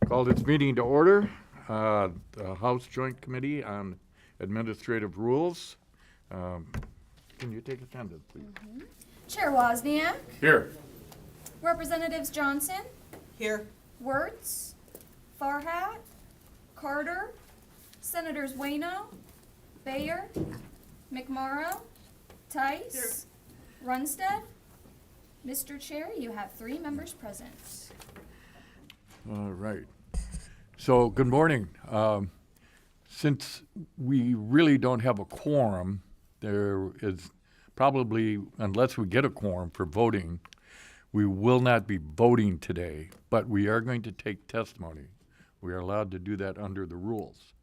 Call this meeting to order. The House Joint Committee on Administrative Rules. Can you take attendance, please? Chair Wozniak, Here. Representatives Johnson, Here. Wirtz, Farhat, Carter, Senators Waino, Bayer, McMorrow, Tice, Runstead. Mr. Chair, you have 3 members present. All right. So, good morning. Since we really don't have a quorum, there is probably, unless we get a quorum for voting, we will not be voting today, but we are going to take testimony. We are allowed to do that under the rules.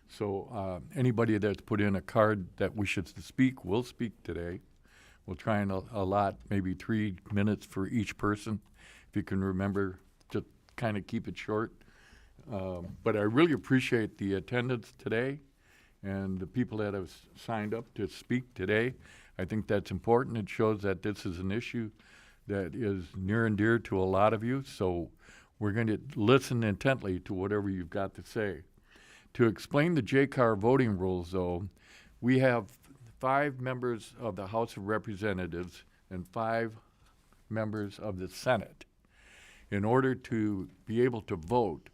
So anybody that's put in a card that wishes to speak will speak today. We'll try and allot maybe 3 minutes for each person. If you can remember, just kind of keep it short. But I really appreciate the attendance today and the people that have signed up to speak today. I think that's important. It shows that this is an issue that is near and dear to a lot of you. So we're going to listen intently to whatever you've got to say. To explain the JCAR voting rules, though, we have 5 members of the House of Representatives and 5 members of the Senate. In order to be able to vote,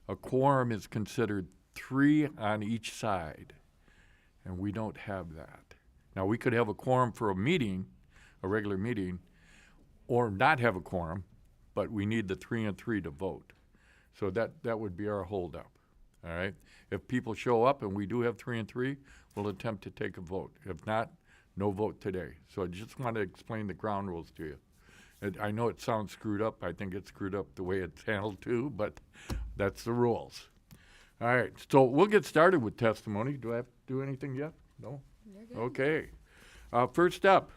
a quorum is considered 3 on each side, and we don't have that. Now, we could have a quorum for a meeting, a regular meeting, or not have a quorum, but we need the 3 and 3 to vote. So that would be our holdup, all right? If people show up and we do have 3 and 3, we'll attempt to take a vote. If not, no vote today. So I just want to explain the ground rules to you. I know it sounds screwed up. I think it's screwed up the way it's handled too, but that's the rules. All right, so we'll get started with testimony. Do I have to do anything yet? No? Okay. First up,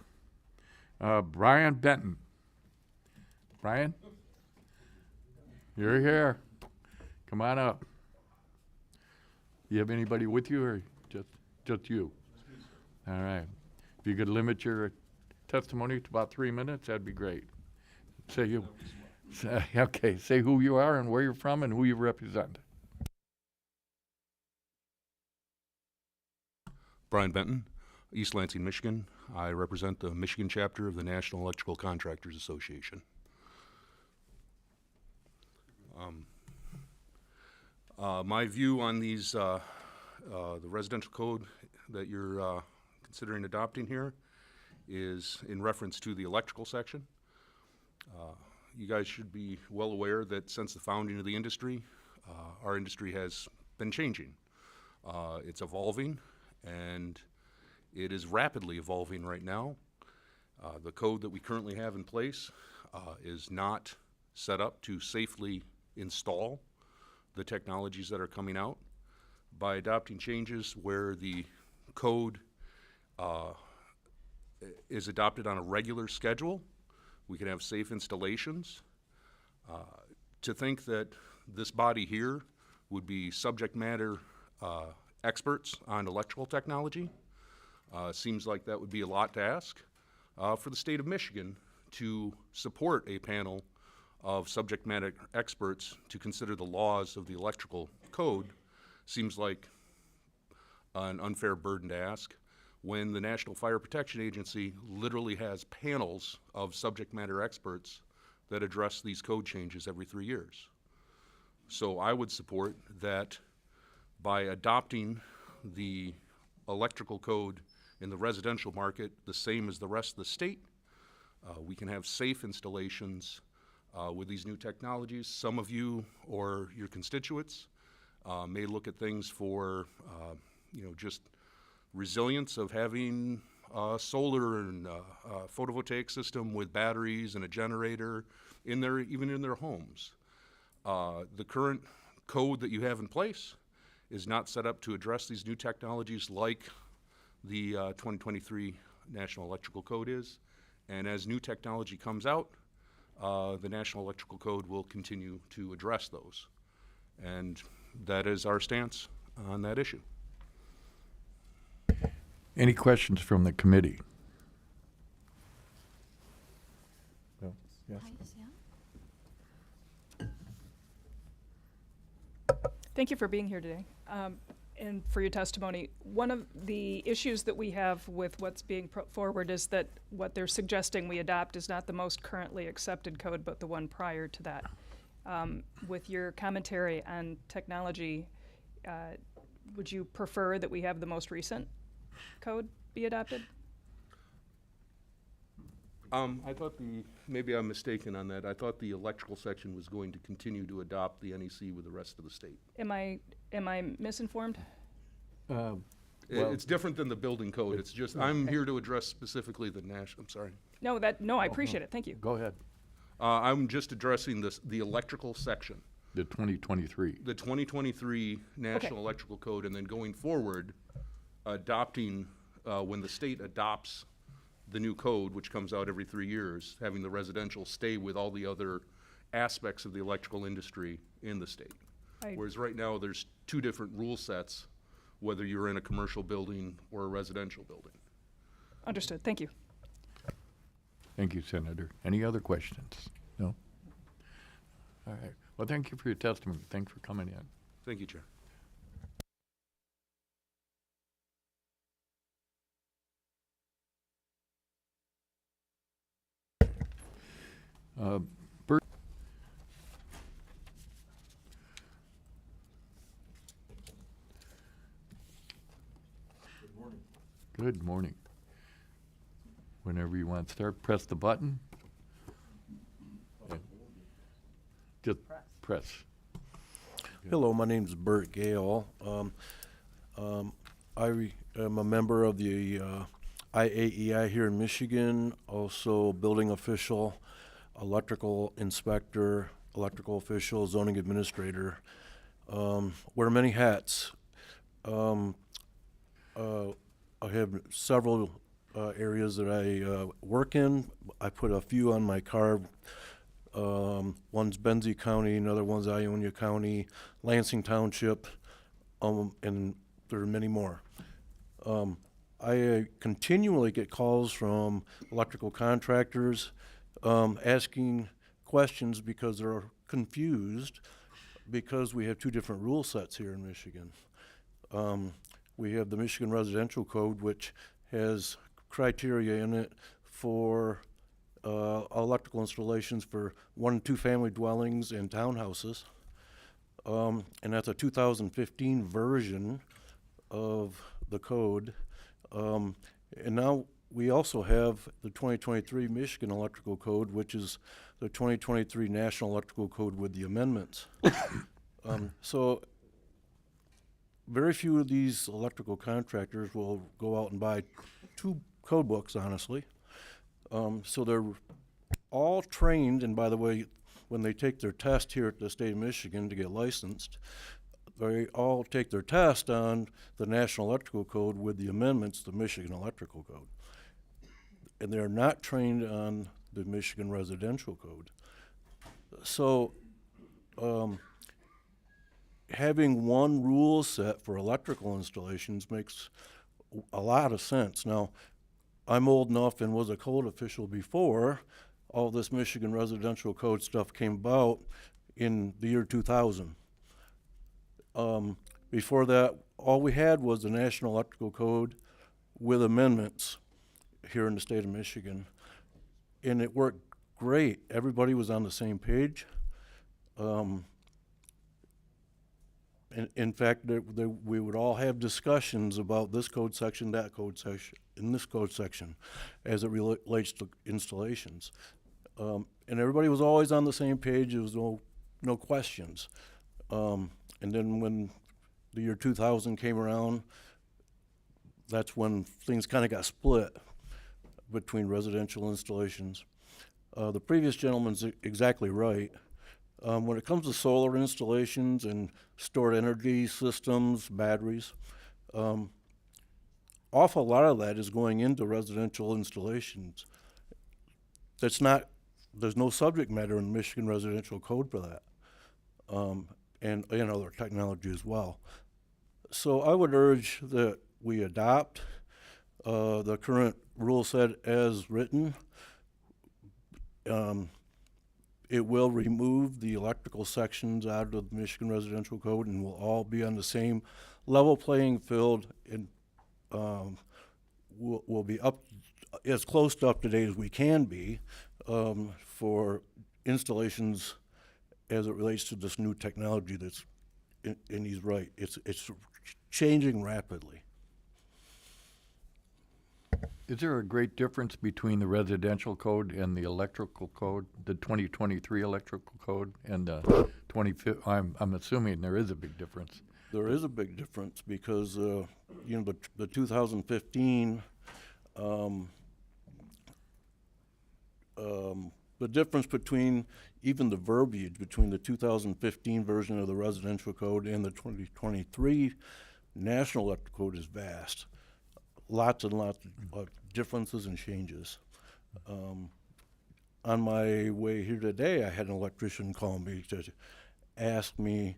Brian Benton. Brian? You're here. Come on up. You have anybody with you or just you? All right. If you could limit your testimony to about 3 minutes, that'd be great. Say who you are and where you're from and who you represent. Brian Benton, East Lansing, Michigan. I represent the Michigan chapter of the National Electrical Contractors Association. My view on these, the residential code that you're considering adopting here is in reference to the electrical section. You guys should be well aware that since the founding of the industry, our industry has been changing. It's evolving, and it is rapidly evolving right now. The code that we currently have in place is not set up to safely install the technologies that are coming out. By adopting changes where the code is adopted on a regular schedule, we can have safe installations. To think that this body here would be subject matter experts on electrical technology seems like that would be a lot to ask. For the state of Michigan to support a panel of subject matter experts to consider the laws of the electrical code seems like an unfair burden to ask when the National Fire Protection Agency literally has panels of subject matter experts that address these code changes every 3 years. So I would support that by adopting the electrical code in the residential market the same as the rest of the state, we can have safe installations with these new technologies. Some of you or your constituents may look at things for, just resilience of having solar and photovoltaic system with batteries and a generator even in their homes. The current code that you have in place is not set up to address these new technologies like the 2023 National Electrical Code is. And as new technology comes out, the National Electrical Code will continue to address those. And that is our stance on that issue. Any questions from the committee? No? Yes. Thank you for being here today and for your testimony. One of the issues that we have with what's being put forward is that what they're suggesting we adopt is not the most currently accepted code, but the one prior to that. With your commentary on technology, would you prefer that we have the most recent code be adopted? I thought maybe I'm mistaken on that. I thought the electrical section was going to continue to adopt the NEC with the rest of the state. Am I misinformed? Well- It's different than the building code. It's just, I'm here to address specifically the I'm sorry. No, I appreciate it. Thank you. Go ahead. I'm just addressing the electrical section, The 2023. the 2023 National Electrical Code, and then going forward, adopting, when the state adopts the new code, which comes out every 3 years, having the residential stay with all the other aspects of the electrical industry in the state. Whereas right now, there's two different rule sets, whether you're in a commercial building or a residential building. Understood. Thank you. Thank you, Senator. Any other questions? No? All right. Well, thank you for your testimony. Thanks for coming in. Thank you, Chair. Bert? Good morning. Whenever you want to start, press the button. And just press. Hello, my name is Bert Gale. I am a member of the IAEI here in Michigan, also building official, electrical inspector, electrical official, zoning administrator. Wear many hats. I have several areas that I work in. I put a few on my card. One's Benzie County, another one's Ionia County, Lansing Township, and there are many more. I continually get calls from electrical contractors asking questions because they're confused because we have two different rule sets here in Michigan. We have the Michigan Residential Code, which has criteria in it for electrical installations for 1 and 2 family dwellings and townhouses. And that's a 2015 version of the code. And now we also have the 2023 Michigan Electrical Code, which is the 2023 National Electrical Code with the amendments. So very few of these electrical contractors will go out and buy 2 code books, honestly. So they're all trained, and by the way, when they take their test here at the state of Michigan to get licensed, they all take their test on the National Electrical Code with the amendments to the Michigan Electrical Code. And they're not trained on the Michigan Residential Code. So having one rule set for electrical installations makes a lot of sense. Now, I'm old enough and was a code official before all this Michigan Residential Code stuff came about in the year 2000. Before that, all we had was the National Electrical Code with amendments here in the state of Michigan. And it worked great. Everybody was on the same page. In fact, we would all have discussions about this code section, that code section, in this code section, as it relates to installations. And everybody was always on the same page. There was no questions. And then when the year 2000 came around, that's when things kind of got split between residential installations. The previous gentleman's exactly right. When it comes to solar installations and stored energy systems, batteries, awful lot of that is going into residential installations. There's no subject matter in the Michigan Residential Code for that, and other technology as well. So I would urge that we adopt the current rule set as written, It will remove the electrical sections out of the Michigan Residential Code and will all be on the same level playing field, and we'll be up as close to up to date as we can be for installations as it relates to this new technology that's, and he's right, it's changing rapidly. Is there a great difference between the residential code and the electrical code, the 2023 electrical code and the 25? I'm assuming there is a big difference. There is a big difference because, you know, the 2015, the difference between even the verbiage between the 2015 version of the residential code and the 2023 national electrical code is vast. Lots and lots of differences and changes. On my way here today, I had an electrician call me to ask me,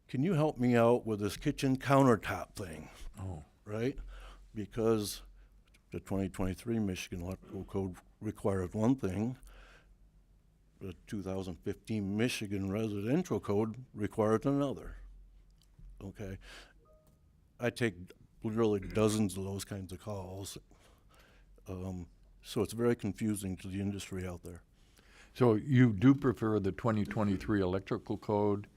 can you help me out with this kitchen countertop thing? Oh. Right? Because the 2023 Michigan Electrical Code requires one thing, the 2015 Michigan Residential Code requires another. Okay? I take literally dozens of those kinds of calls. So it's very confusing to the industry out there. So you do prefer the 2023 electrical code.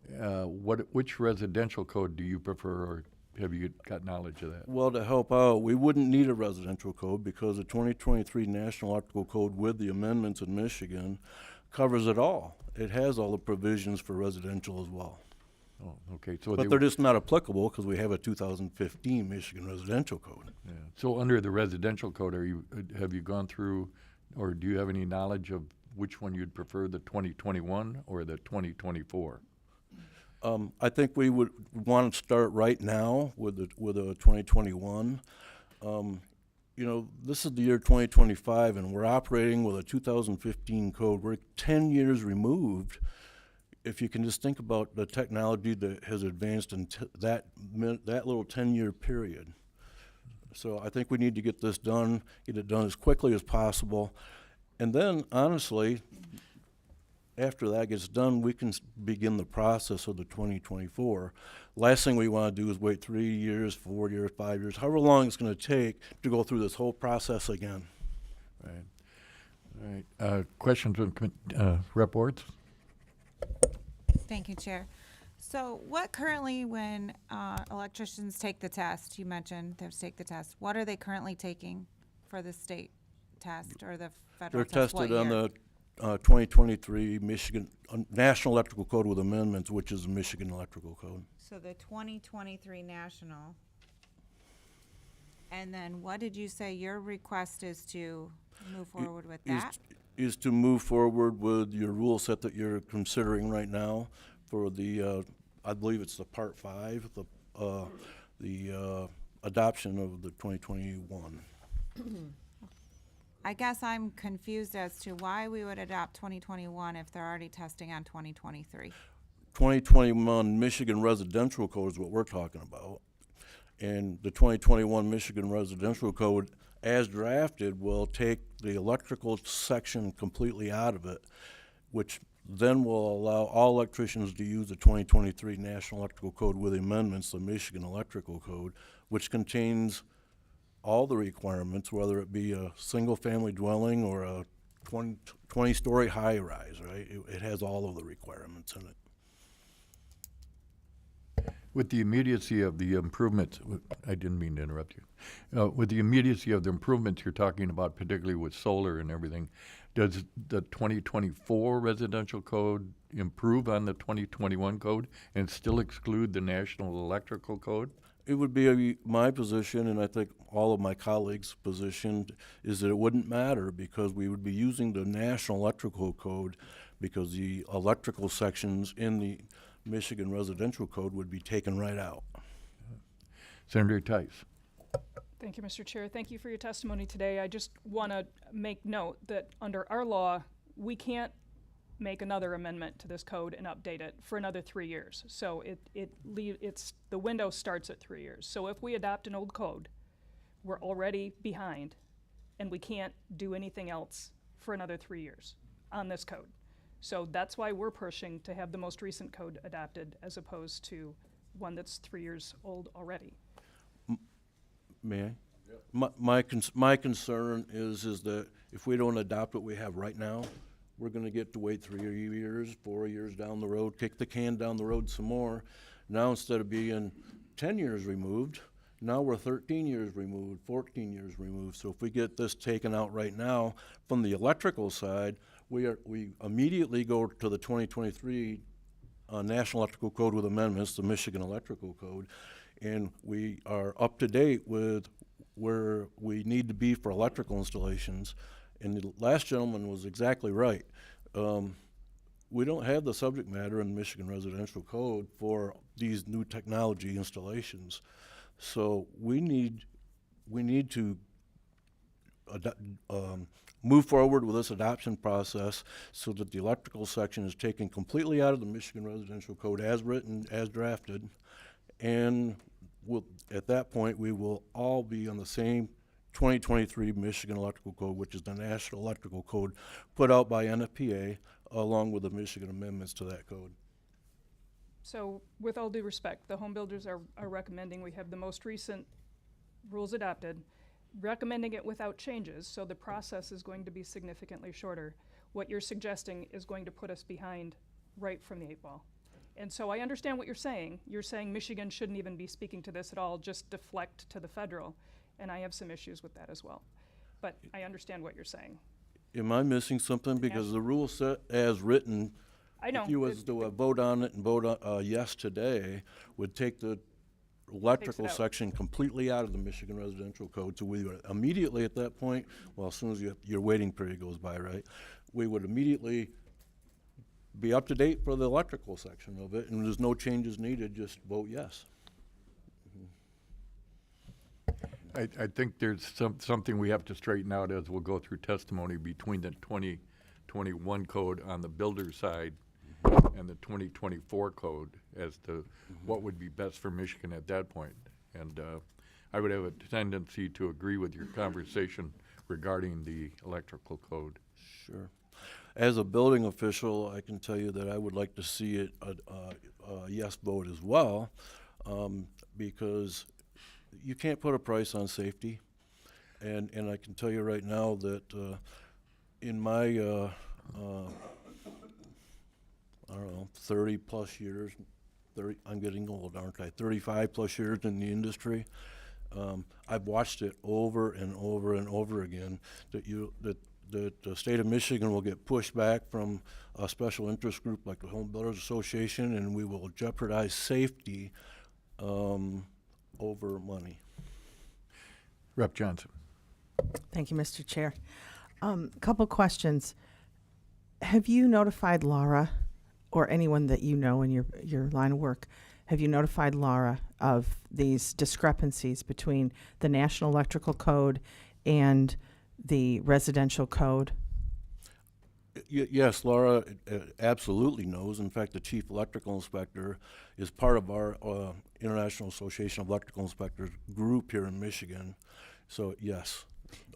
Which residential code do you prefer, or have you got knowledge of that? Well, to help out, we wouldn't need a residential code because the 2023 National Electrical Code with the amendments in Michigan covers it all. It has all the provisions for residential as well. Oh, okay. So But they're just not applicable because we have a 2015 Michigan Residential Code. yeah. So under the residential code, have you gone through, or do you have any knowledge of which one you'd prefer, the 2021 or the 2024? I think we would want to start right now with a 2021. You know, this is the year 2025, and we're operating with a 2015 code. We're 10 years removed. If you can just think about the technology that has advanced in that little 10-year period. So I think we need to get this done, get it done as quickly as possible. And then, honestly, after that gets done, we can begin the process of the 2024. Last thing we want to do is wait 3 years, 4 years, 5 years, however long it's going to take to go through this whole process again. Right. All right. Questions from Rep. Wards? Thank you, Chair. So what currently, when electricians take the test, you mentioned they take the test, what are they currently taking for the state test or the federal They're test? What tested on year? the 2023 Michigan National Electrical Code with amendments, which is the Michigan Electrical Code. So the 2023 national. And then what did you say your request is to move forward with that? Is to move forward with your rule set that you're considering right now for the, I believe it's the Part 5, the adoption of the 2021. I guess I'm confused as to why we would adopt 2021 if they're already testing on 2023. 2021 Michigan Residential Code is what we're talking about. And the 2021 Michigan Residential Code, as drafted, will take the electrical section completely out of it, which then will allow all electricians to use the 2023 National Electrical Code with amendments, the Michigan Electrical Code, which contains all the requirements, whether it be a single-family dwelling or a 20-story high-rise, right? It has all of the requirements in it. With the immediacy of the improvements, I didn't mean to interrupt you. With the immediacy of the improvements you're talking about, particularly with solar and everything, does the 2024 residential code improve on the 2021 code and still exclude the National Electrical Code? It would be my position, and I think all of my colleagues' position, is that it wouldn't matter because we would be using the National Electrical Code because the electrical sections in the Michigan Residential Code would be taken right out. Senator Tice. Thank you, Mr. Chair. Thank you for your testimony today. I just want to make note that under our law, we can't make another amendment to this code and update it for another 3 years. So the window starts at 3 years. So if we adopt an old code, we're already behind and we can't do anything else for another 3 years on this code. So that's why we're pushing to have the most recent code adopted as opposed to one that's 3 years old already. May I? My concern is that if we don't adopt what we have right now, we're gonna get to wait 3 years, 4 years down the road, kick the can down the road some more. Now, instead of being 10 years removed, now we're 13 years removed, 14 years removed. So if we get this taken out right now, from the electrical side, we immediately go to the 2023 National Electrical Code with amendments, the Michigan Electrical Code, and we are up to date with where we need to be for electrical installations. And the last gentleman was exactly right. We don't have the subject matter in the Michigan Residential Code for these new technology installations. So we need to move forward with this adoption process so that the electrical section is taken completely out of the Michigan Residential Code as written, as drafted, and at that point, we will all be on the same 2023 Michigan Electrical Code, which is the National Electrical Code put out by NFPA, along with the Michigan amendments to that code. So with all due respect, the home builders are recommending we have the most recent rules adopted, recommending it without changes, so the process is going to be significantly shorter. What you're suggesting is going to put us behind right from the 8 ball. And so I understand what you're saying. You're saying Michigan shouldn't even be speaking to this at all, just deflect to the federal. And I have some issues with that as well. But I understand what you're saying. Am I missing something? Because the rule set as written, I know. if you was to vote on it and vote yes today, would take the electrical out. section completely out of the Michigan Residential Code. So we would immediately at that point, well, as soon as your waiting period goes by, right, we would immediately be up to date for the electrical section of it, and there's no changes needed, just vote yes. I think there's something we have to straighten out as we'll go through testimony between the 2021 code on the builder side and the 2024 code as to what would be best for Michigan at that point. And I would have a tendency to agree with your conversation regarding the electrical code. Sure. As a building official, I can tell you that I would like to see it a yes vote as well, because you can't put a price on safety. And I can tell you right now that in my, I don't know, 30 plus years, I'm getting old, aren't I? 35 plus years in the industry. I've watched it over and over and over again that the state of Michigan will get pushed back from a special interest group like the Home Builders Association, and we will jeopardize safety over money. Rep. Johnson. Thank you, Mr. Chair. Couple questions. Have you notified Laura or anyone that you know in your line of work? Have you notified Laura of these discrepancies between the National Electrical Code and the residential code? Yes, Laura absolutely knows. In fact, the chief electrical inspector is part of our International Association of Electrical Inspectors group here in Michigan. So yes,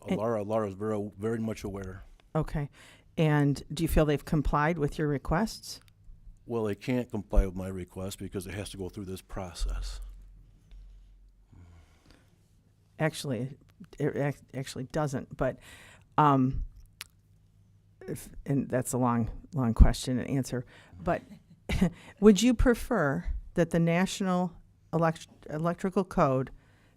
Laura's very much aware. Okay. And do you feel they've complied with your requests? Well, they can't comply with my request because it has to go through this process. Actually, it actually doesn't, but and that's a long question and answer. But would you prefer that the National Electrical Code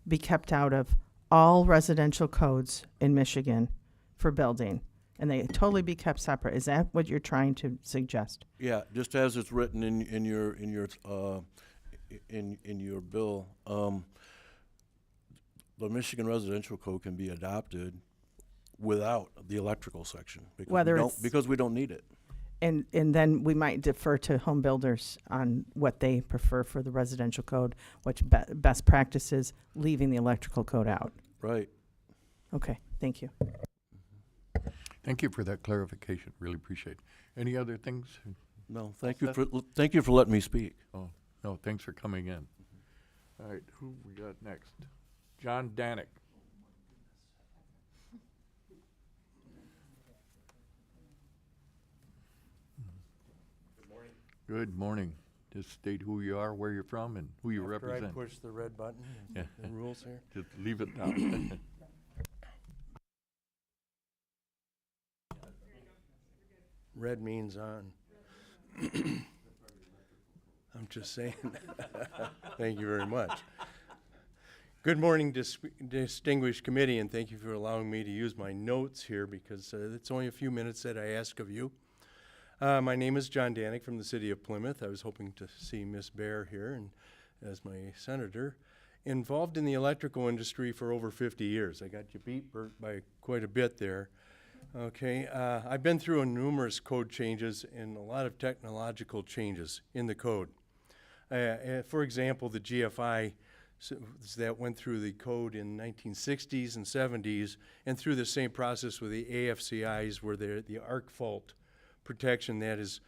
be kept out of all residential codes in Michigan for building, and they totally be kept separate? Is that what you're trying to suggest? Yeah, just as it's written in your bill. The Michigan Residential Code can be adopted without the electrical section because we don't need it. And then we might defer to home builders on what they prefer for the residential code, which best practices, leaving the electrical code out. Right. Okay, thank you. Thank you for that clarification. Really appreciate it. Any other things? No, thank you for letting me speak. Oh, no, thanks for coming in. All right, who we got next? John Danick. Good morning. Just state who you are, where you're from, and who you After represent. I push the red button, Yeah. the rules here. Just leave it now. Red means on. I'm just saying. Thank you very much. Good morning, distinguished committee, and thank you for allowing me to use my notes here because it's only a few minutes that I ask of you. My name is John Danik from the city of Plymouth. I was hoping to see Miss Bear here and as my senator. Involved in the electrical industry for over 50 years. I got you beat, Bert, by quite a bit there. Okay, I've been through numerous code changes and a lot of technological changes in the code. For example, the GFI that went through the code in 1960s and 70s and through the same process with the AFCIs where the arc fault protection that is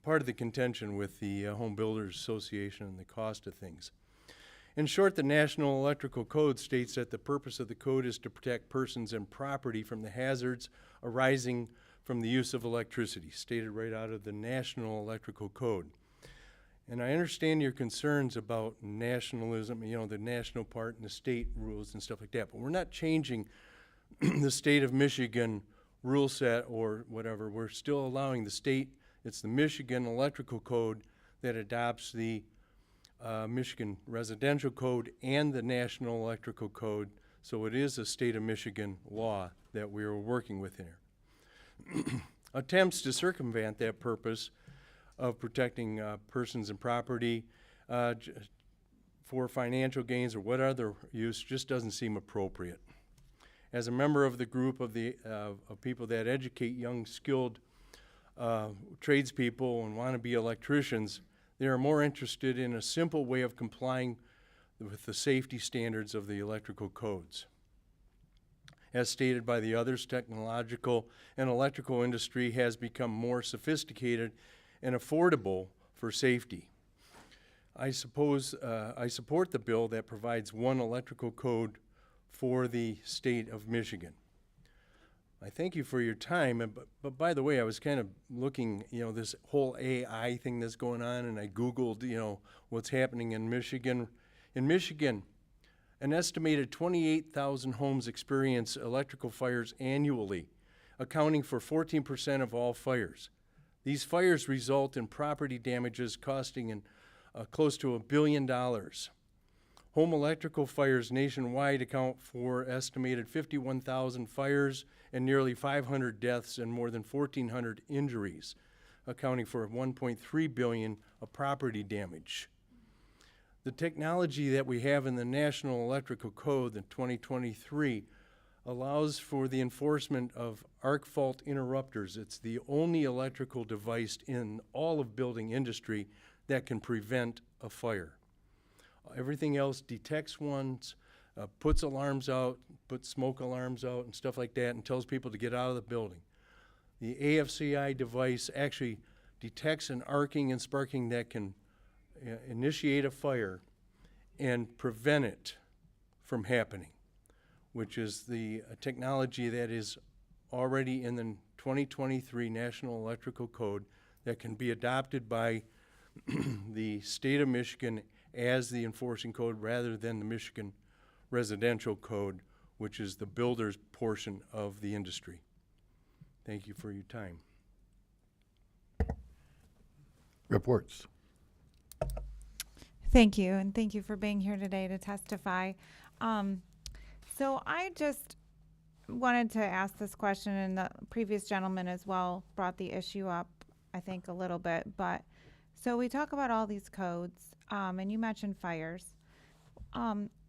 part of the contention with the Home Builders Association and the cost of things. In short, the National Electrical Code states that the purpose of the code is to protect persons and property from the hazards arising from the use of electricity, stated right out of the National Electrical Code. And I understand your concerns about nationalism, you know, the national part and the state rules and stuff like that, but we're not changing the state of Michigan rule set or whatever. We're still allowing the state, it's the Michigan Electrical Code that adopts the Michigan Residential Code and the National Electrical Code, so it is a state of Michigan law that we are working with here. Attempts to circumvent that purpose of protecting persons and property for financial gains or what other use just doesn't seem appropriate. As a member of the group of people that educate young, skilled tradespeople and want to be electricians, they are more interested in a simple way of complying with the safety standards of the electrical codes. As stated by the others, technological and electrical industry has become more sophisticated and affordable for safety. I support the bill that provides one electrical code for the state of Michigan. I thank you for your time, but by the way, I was kind of looking, you know, this whole AI thing that's going on, and I Googled, you know, what's happening in Michigan. In Michigan, an estimated 28,000 homes experience electrical fires annually, accounting for 14% of all fires. These fires result in property damages costing close to $1 billion. Home electrical fires nationwide account for estimated 51,000 fires and nearly 500 deaths and more than 1,400 injuries, accounting for $1.3 billion of property damage. The technology that we have in the National Electrical Code in 2023 allows for the enforcement of arc fault interrupters. It's the only electrical device in all of building industry that can prevent a fire. Everything else detects ones, puts alarms out, puts smoke alarms out and stuff like that and tells people to get out of the building. The AFCI device actually detects an arcing and sparking that can initiate a fire and prevent it from happening, which is the technology that is already in the 2023 National Electrical Code that can be adopted by the state of Michigan as the enforcing code rather than the Michigan Residential Code, which is the builder's portion of the industry. Thank you for your time. Reports. Thank you, and thank you for being here today to testify. So I just wanted to ask this question, and the previous gentleman as well brought the issue up, I think, a little bit. But so we talk about all these codes, and you mentioned fires.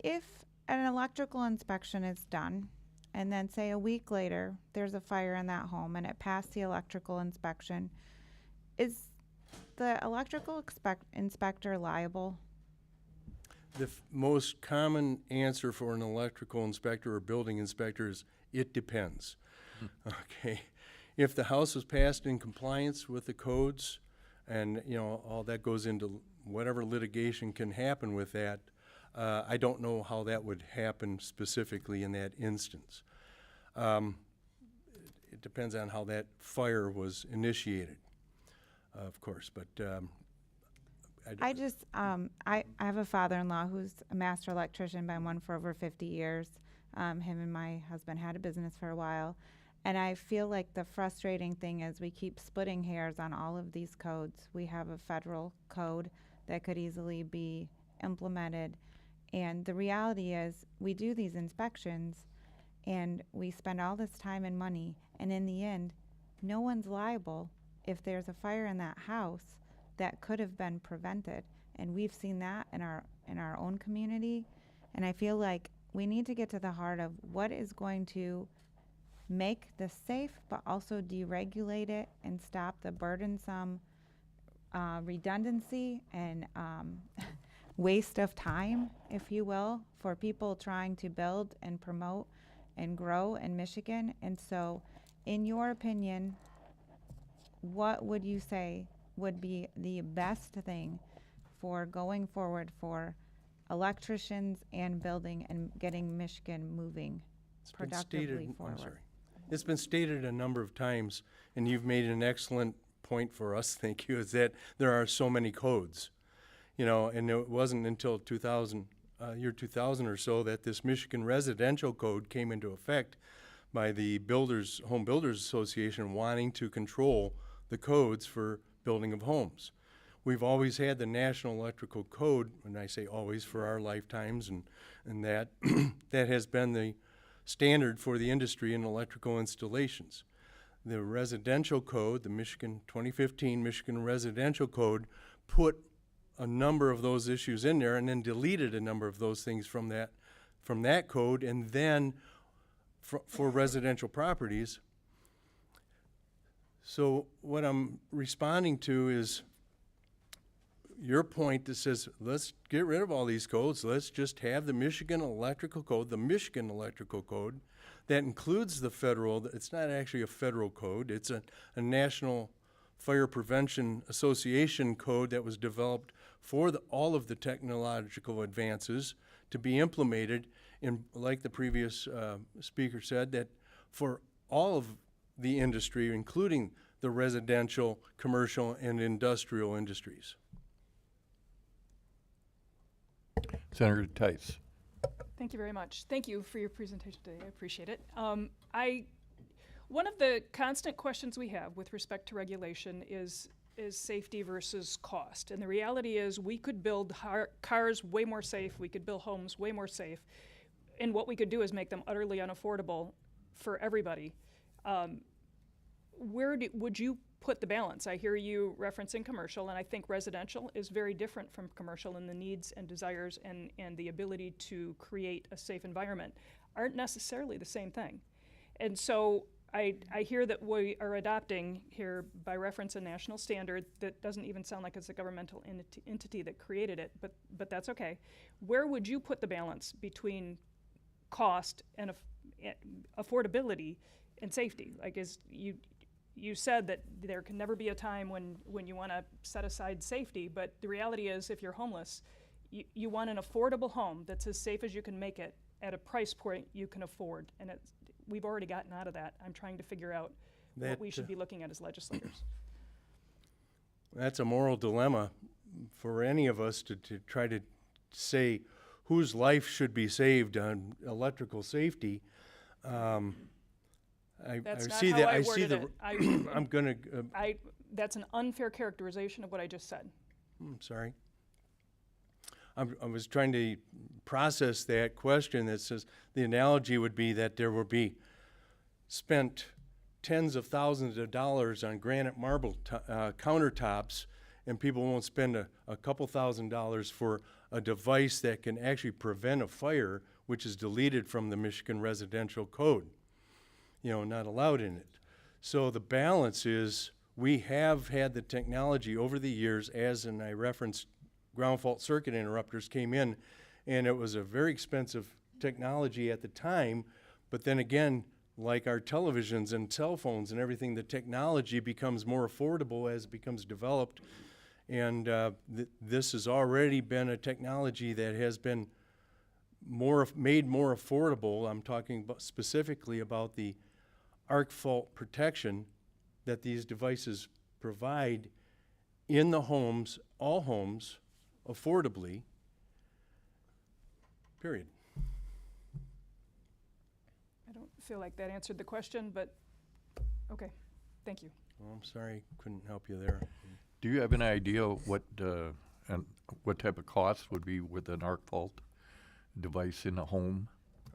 If an electrical inspection is done, and then say a week later there's a fire in that home and it passed the electrical inspection, is the electrical inspector liable? The most common answer for an electrical inspector or building inspector is it depends. Okay, if the house was passed in compliance with the codes, and you know all that goes into whatever litigation can happen with that, I don't know how that would happen specifically in that instance. It depends on how that fire was initiated. of course, but I just, I have a father-in-law who's a master electrician, been one for over 50 years. Him and my husband had a business for a while. And I feel like the frustrating thing is we keep splitting hairs on all of these codes. We have a federal code that could easily be implemented. And the reality is we do these inspections and we spend all this time and money. And in the end, no one's liable if there's a fire in that house that could have been prevented. And we've seen that in our own community. And I feel like we need to get to the heart of what is going to make this safe, but also deregulate it and stop the burdensome redundancy and waste of time, if you will, for people trying to build and promote and grow in Michigan. And so, in your opinion, what would you say would be the best thing for going forward for electricians and building and getting Michigan moving productively forward? It's been stated a number of times, and you've made an excellent point for us, thank you, is that there are so many codes. You know, and it wasn't until 2000, year 2000 or so that this Michigan residential code came into effect by the Home Builders Association wanting to control the codes for building of homes. We've always had the National Electrical Code, and I say always for our lifetimes, and that that has been the standard for the industry in electrical installations. The residential code, the 2015 Michigan Residential Code, put a number of those issues in there and then deleted a number of those things from that code, and then for residential properties. So what I'm responding to is your point that says, let's get rid of all these codes. Let's just have the Michigan Electrical Code, that includes the federal. It's not actually a federal code. It's a National Fire Prevention Association code that was developed for all of the technological advances to be implemented in, like the previous speaker said, that for all of the industry, including the residential, commercial, and industrial industries. Senator Tice. Thank you very much. Thank you for your presentation today. I appreciate it. One of the constant questions we have with respect to regulation is safety versus cost. And the reality is we could build cars way more safe, we could build homes way more safe, and what we could do is make them utterly unaffordable for everybody. Where would you put the balance? I hear you referencing commercial, and I think residential is very different from commercial in the needs and desires and the ability to create a safe environment aren't necessarily the same thing. And so I hear that we are adopting here by reference a national standard that doesn't even sound like it's a governmental entity that created it, but that's okay. Where would you put the balance between cost and affordability and safety? Like, you said that there can never be a time when you want to set aside safety, but the reality is if you're homeless, you want an affordable home that's as safe as you can make it at a price point you can afford. And we've already gotten out of that. I'm trying to figure out what we should be looking at as legislators. That's a moral dilemma for any of us to try to say whose life should be saved on electrical safety. That's not see how that. I I see worded the. it. I'm gonna. That's an unfair characterization of what I just said. I'm sorry. I was trying to process that question that says the analogy would be that there will be spent tens of thousands of dollars on granite marble countertops, and people won't spend a couple $1,000s for a device that can actually prevent a fire, which is deleted from the Michigan Residential Code. You know, not allowed in it. So the balance is we have had the technology over the years, and I referenced ground fault circuit interrupters came in, and it was a very expensive technology at the time, but then again, like our televisions and cell phones and everything, the technology becomes more affordable as it becomes developed, and this has already been a technology that has been made more affordable. I'm talking specifically about the arc fault protection that these devices provide in the homes, all homes, affordably, period. I don't feel like that answered the question, but, okay, thank you. Well, I'm sorry, couldn't help you there. Do you have an idea what, and what type of cost would be with an arc fault device in a home?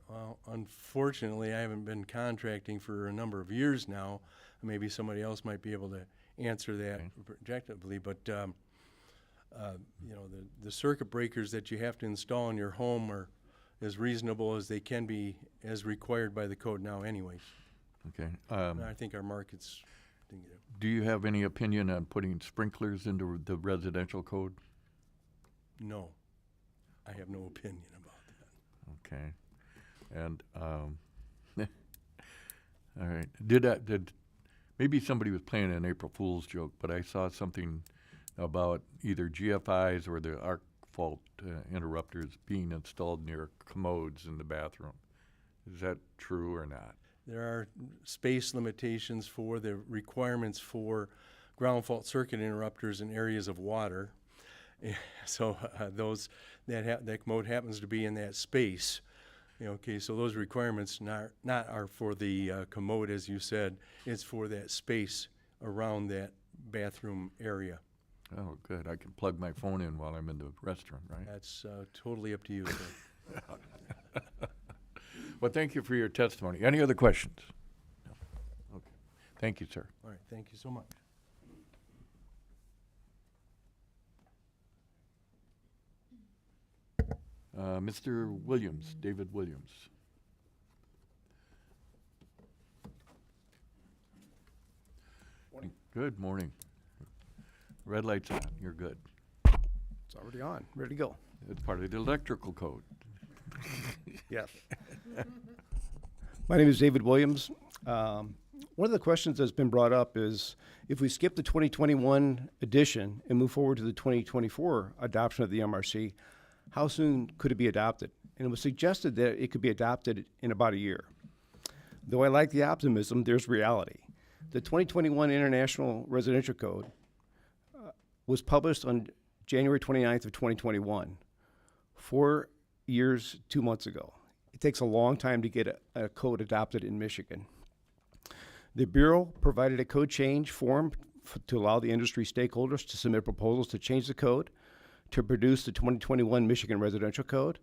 Well, unfortunately, I haven't been contracting for a number of years now. Maybe somebody else might be able to answer that Okay. projectively, but, you know, the circuit breakers that you have to install in your home are as reasonable as they can be as required by the code now anyway. Okay. And I think our market's, Do you have any opinion on putting sprinklers into the residential code? no, I have no opinion about that. Okay. And, all right. Did, maybe somebody was playing an April Fool's joke, but I saw something about either GFIs or the arc fault interrupters being installed near commodes in the bathroom. Is that true or not? There are space limitations for the requirements for ground fault circuit interrupters in areas of water. So those, that commode happens to be in that space. Okay, so those requirements not are for the commode, as you said. It's for that space around that bathroom area. Oh, good. I can plug my phone in while I'm in the restroom, right? That's totally up to you, sir. Well, thank you for your testimony. Any other questions? No. Okay. Thank you, sir. All right, thank you so much. Mr. Williams, David Williams. Morning. Good morning. Red light's on. You're good. It's already on, ready to go. It's part of the electrical code. Yes. My name is David Williams. One of the questions that's been brought up is if we skip the 2021 edition and move forward to the 2024 adoption of the MRC, how soon could it be adopted? And it was suggested that it could be adopted in about a year. Though I like the optimism, there's reality. The 2021 International Residential Code was published on January 29th of 2021, 4 years, 2 months ago. It takes a long time to get a code adopted in Michigan. The Bureau provided a code change form to allow the industry stakeholders to submit proposals to change the code to produce the 2021 Michigan Residential Code.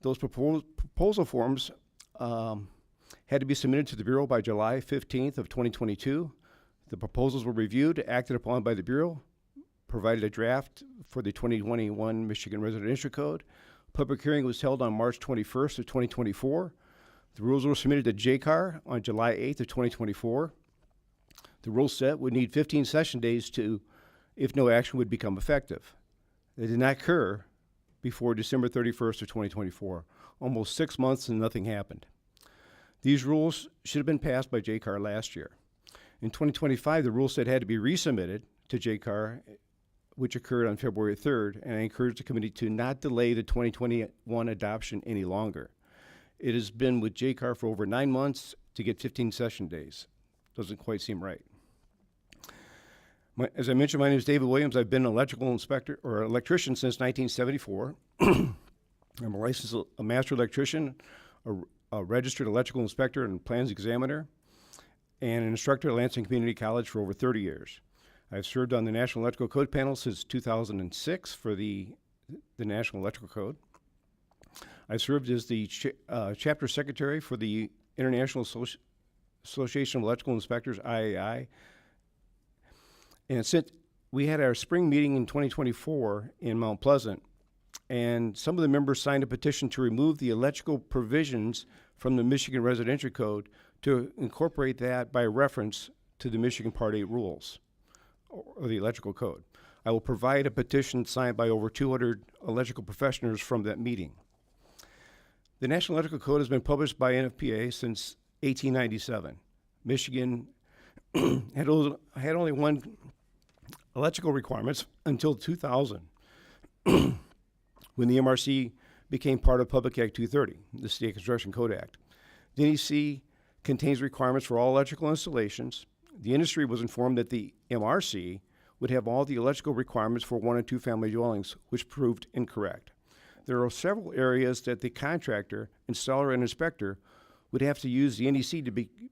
Those proposal forms had to be submitted to the Bureau by July 15th of 2022. The proposals were reviewed, acted upon by the Bureau, provided a draft for the 2021 Michigan Residential Code. Public hearing was held on March 21st of 2024. The rules were submitted to JCAR on July 8th of 2024. The rule set would need 15 session days to, if no action would become effective. They did not occur before December 31st of 2024. Almost 6 months and nothing happened. These rules should have been passed by JCAR last year. In 2025, the rule set had to be resubmitted to JCAR, which occurred on February 3rd, and I encourage the committee to not delay the 2021 adoption any longer. It has been with JCAR for over 9 months to get 15 session days. Doesn't quite seem right. As I mentioned, my name is David Williams. I've been an electrical inspector or electrician since 1974. I'm a master electrician, a registered electrical inspector and plans examiner, and an instructor at Lansing Community College for over 30 years. I've served on the National Electrical Code panel since 2006 for the National Electrical Code. I served as the chapter secretary for the International Association of Electrical Inspectors, IAI. And since we had our spring meeting in 2024 in Mount Pleasant, and some of the members signed a petition to remove the electrical provisions from the Michigan Residential Code to incorporate that by reference to the Michigan Part 8 rules or the electrical code. I will provide a petition signed by over 200 electrical professionals from that meeting. The National Electrical Code has been published by NFPA since 1897. Michigan had only one electrical requirements until 2000, when the MRC became part of Public Act 230, the State Construction Code Act. The NEC contains requirements for all electrical installations. The industry was informed that the MRC would have all the electrical requirements for 1 and 2 family dwellings, which proved incorrect. There are several areas that the contractor, installer, and inspector would have to use the NEC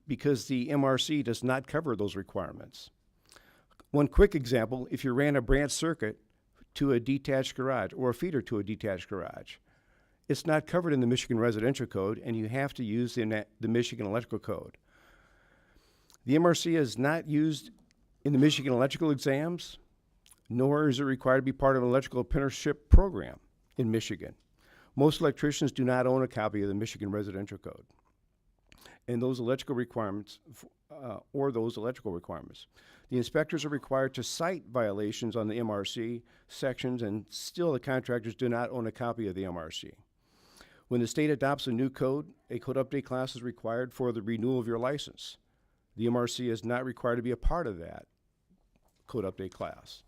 because the MRC does not cover those requirements. One quick example, if you ran a branch circuit to a detached garage or a feeder to a detached garage, it's not covered in the Michigan Residential Code, and you have to use the Michigan Electrical Code. The MRC is not used in the Michigan electrical exams, nor is it required to be part of an electrical apprenticeship program in Michigan. Most electricians do not own a copy of the Michigan Residential Code and those electrical requirements, The inspectors are required to cite violations on the MRC sections, and still the contractors do not own a copy of the MRC. When the state adopts a new code, a code update class is required for the renewal of your license. The MRC is not required to be a part of that code update class.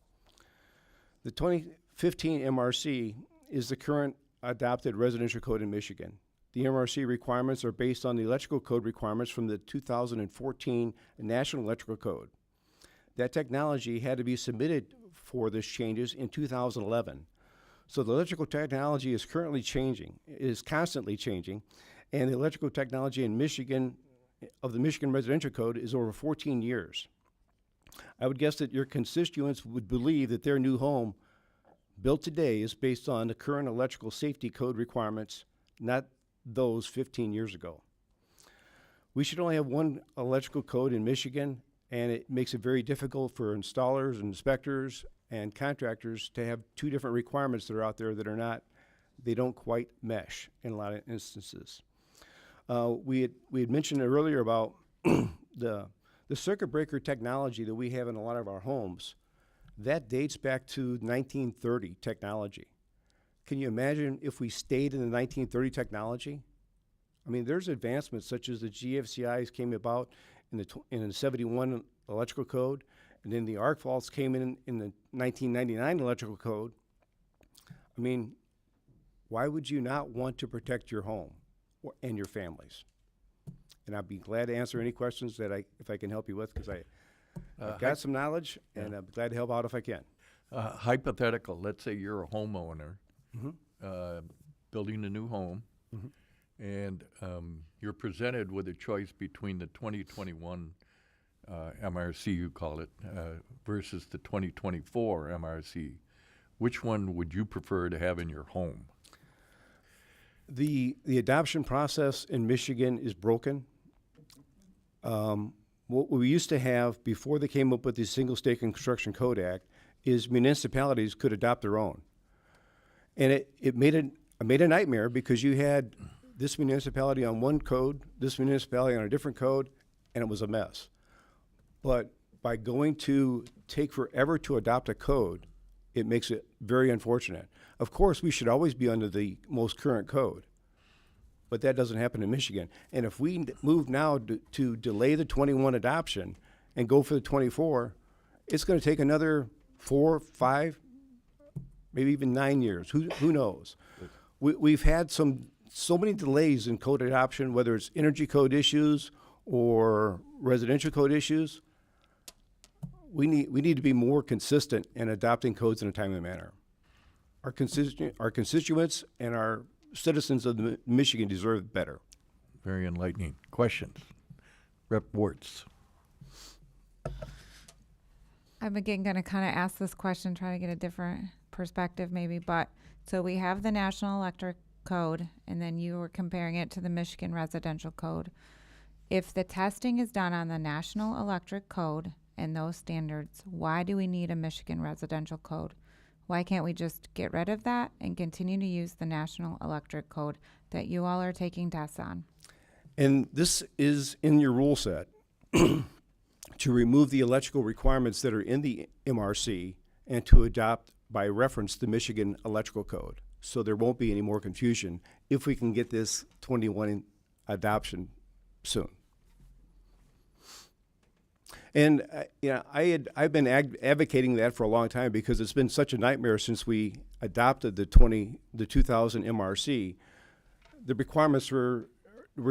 The 2015 MRC is the current adopted residential code in Michigan. The MRC requirements are based on the electrical code requirements from the 2014 National Electrical Code. That technology had to be submitted for this changes in 2011. So the electrical technology is currently changing, is constantly changing, and the electrical technology in Michigan, of the Michigan Residential Code, is over 14 years. I would guess that your constituents would believe that their new home built today is based on the current electrical safety code requirements, not those 15 years ago. We should only have one electrical code in Michigan, and it makes it very difficult for installers and inspectors and contractors to have two different requirements that are out there that are not, they don't quite mesh in a lot of instances. We had mentioned earlier about the circuit breaker technology that we have in a lot of our homes. That dates back to 1930 technology. Can you imagine if we stayed in the 1930 technology? I mean, there's advancements such as the GFCIs came about in the 71 electrical code, and then the arc faults came in the 1999 electrical code. I mean, why would you not want to protect your home and your families? And I'd be glad to answer any questions that if I can help you with, because I've got some knowledge, and I'm glad to help out if I can. Hypothetical, let's say you're a homeowner, building a new home, and you're presented with a choice between the 2021 MRC, you call it, versus the 2024 MRC. Which one would you prefer to have in your home? The adoption process in Michigan is broken. What we used to have before they came up with the Single State Construction Code Act is municipalities could adopt their own. And it made a nightmare, because you had this municipality on one code, this municipality on a different code, and it was a mess. But by going to take forever to adopt a code, it makes it very unfortunate. Of course, we should always be under the most current code, but that doesn't happen in Michigan. And if we move now to delay the 21 adoption and go for the 24, it's going to take another 4, 5, maybe even 9 years. Who knows? We've had so many delays in code adoption, whether it's energy code issues or residential code issues. We need to be more consistent in adopting codes in a timely manner. Our constituents and our citizens of Michigan deserve better. Very enlightening. Questions? Rep. Wartz. I'm again going to kind of ask this question, try to get a different perspective maybe, but so we have the National Electric Code, and then you were comparing it to the Michigan Residential Code. If the testing is done on the National Electric Code and those standards, why do we need a Michigan Residential Code? Why can't we just get rid of that and continue to use the National Electric Code that you all are taking tests on? And this is in your rule set to remove the electrical requirements that are in the MRC and to adopt by reference the Michigan Electrical Code. So there won't be any more confusion if we can get this 21 adoption soon. And I've been advocating that for a long time, because it's been such a nightmare since we adopted the 2000 MRC. The requirements were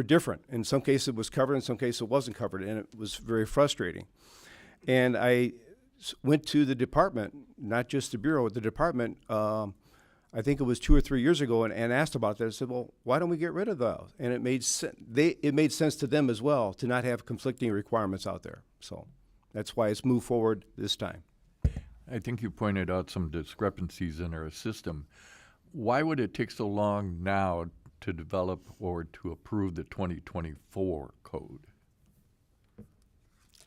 different. In some cases it was covered, in some cases it wasn't covered, and it was very frustrating. And I went to the department, not just the Bureau, the department, I think it was 2 or 3 years ago, and asked about that. I said, well, why don't we get rid of those? And it made sense to them as well to not have conflicting requirements out there. So that's why it's moved forward this time. I think you pointed out some discrepancies in our system. Why would it take so long now to develop or to approve the 2024 code? I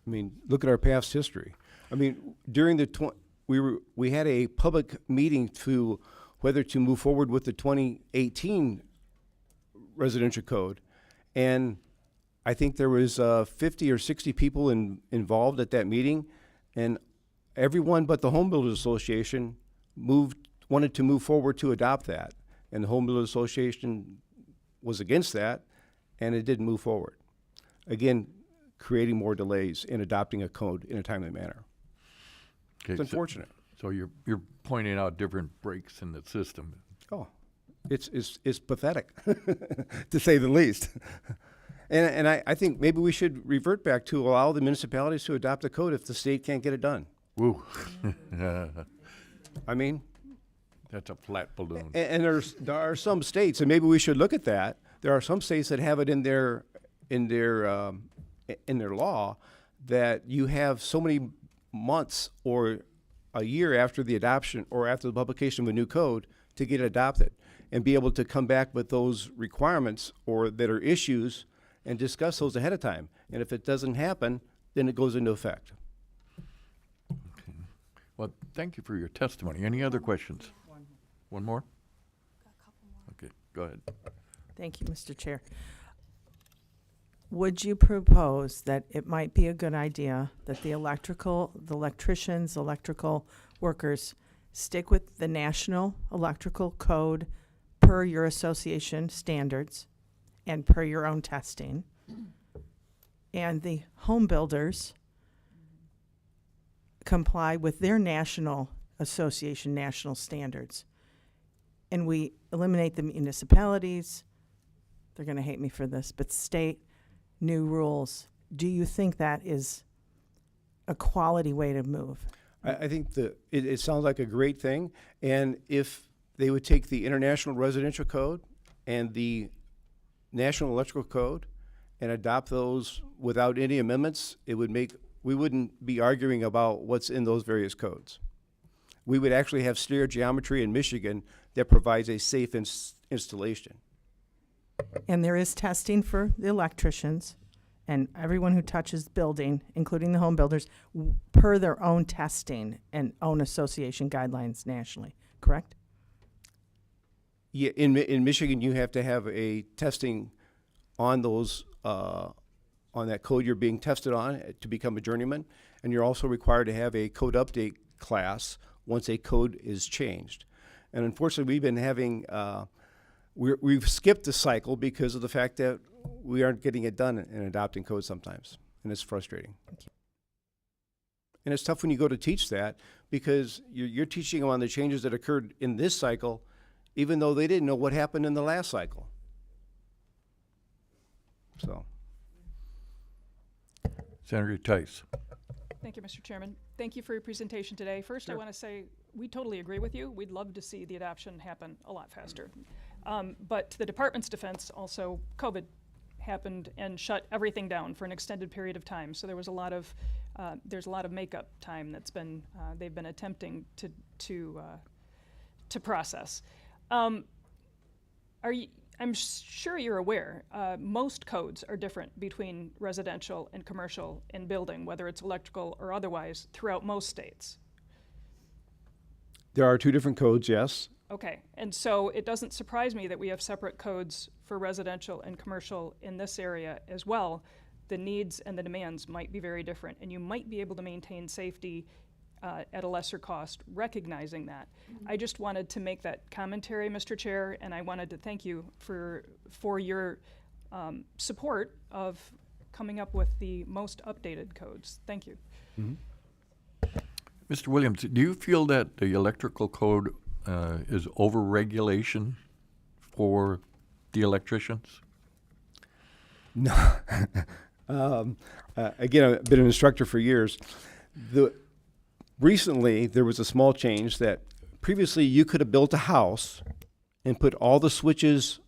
mean, look at our past history. I mean, during the we had a public meeting to whether to move forward with the 2018 residential code, and I think there was 50 or 60 people involved at that meeting, and everyone but the Home Builders Association wanted to move forward to adopt that, and the Home Builders Association was against that, and it didn't move forward. Again, creating more delays in adopting a code in a timely manner. Okay, It's unfortunate. So you're pointing out different breaks in the system. Oh, it's pathetic, to say the least. And I think maybe we should revert back to allow the municipalities to adopt a code if the state can't get it done. Woo. I mean, That's a flat balloon. and there are some states, and maybe we should look at that. There are some states that have it in their law that you have so many months or a year after the adoption or after the publication of a new code to get it adopted and be able to come back with those requirements or that are issues and discuss those ahead of time. And if it doesn't happen, then it goes into effect. Well, thank you for your testimony. Any other questions? One more? Okay, go ahead. Thank you, Mr. Chair. Would you propose that it might be a good idea that the electricians, electrical workers stick with the National Electrical Code per your association standards and per your own testing, and the home builders comply with their national association national standards, and we eliminate the municipalities? They're going to hate me for this, but state new rules. Do you think that is a quality way to move? I think it sounds like a great thing. And if they would take the International Residential Code and the National Electrical Code and adopt those without any amendments, we wouldn't be arguing about what's in those various codes. We would actually have stair geometry in Michigan that provides a safe installation. And there is testing for the electricians and everyone who touches building, including the home builders, per their own testing and own association guidelines nationally, correct? Yeah, in Michigan, you have to have a testing on those on that code you're being tested on to become a journeyman, and you're also required to have a code update class once a code is changed. And unfortunately, we've been having we've skipped the cycle because of the fact that we aren't getting it done in adopting code sometimes, and it's frustrating. And it's tough when you go to teach that because you're teaching them on the changes that occurred in this cycle, even though they didn't know what happened in the last cycle. So. Senator Tice. Thank you, Mr. Chairman. Thank you for your presentation today. First, I want to say we totally agree with you. We'd love to see the adoption happen a lot faster. But to the department's defense, also COVID happened and shut everything down for an extended period of time. So there was a lot of there's a lot of makeup time that's been they've been attempting to process. I'm sure you're aware, most codes are different between residential and commercial in building, whether it's electrical or otherwise, throughout most states. There are two different codes, yes. Okay, and so it doesn't surprise me that we have separate codes for residential and commercial in this area as well. The needs and the demands might be very different, and you might be able to maintain safety at a lesser cost, recognizing that. I just wanted to make that commentary, Mr. Chair, and I wanted to thank you for your support of coming up with the most updated codes. Thank you. Mm-hmm. Mr. Williams, do you feel that the electrical code is over-regulation for the electricians? No. Again, I've been an instructor for years. recently, there was a small change that previously you could have built a house and put all the switches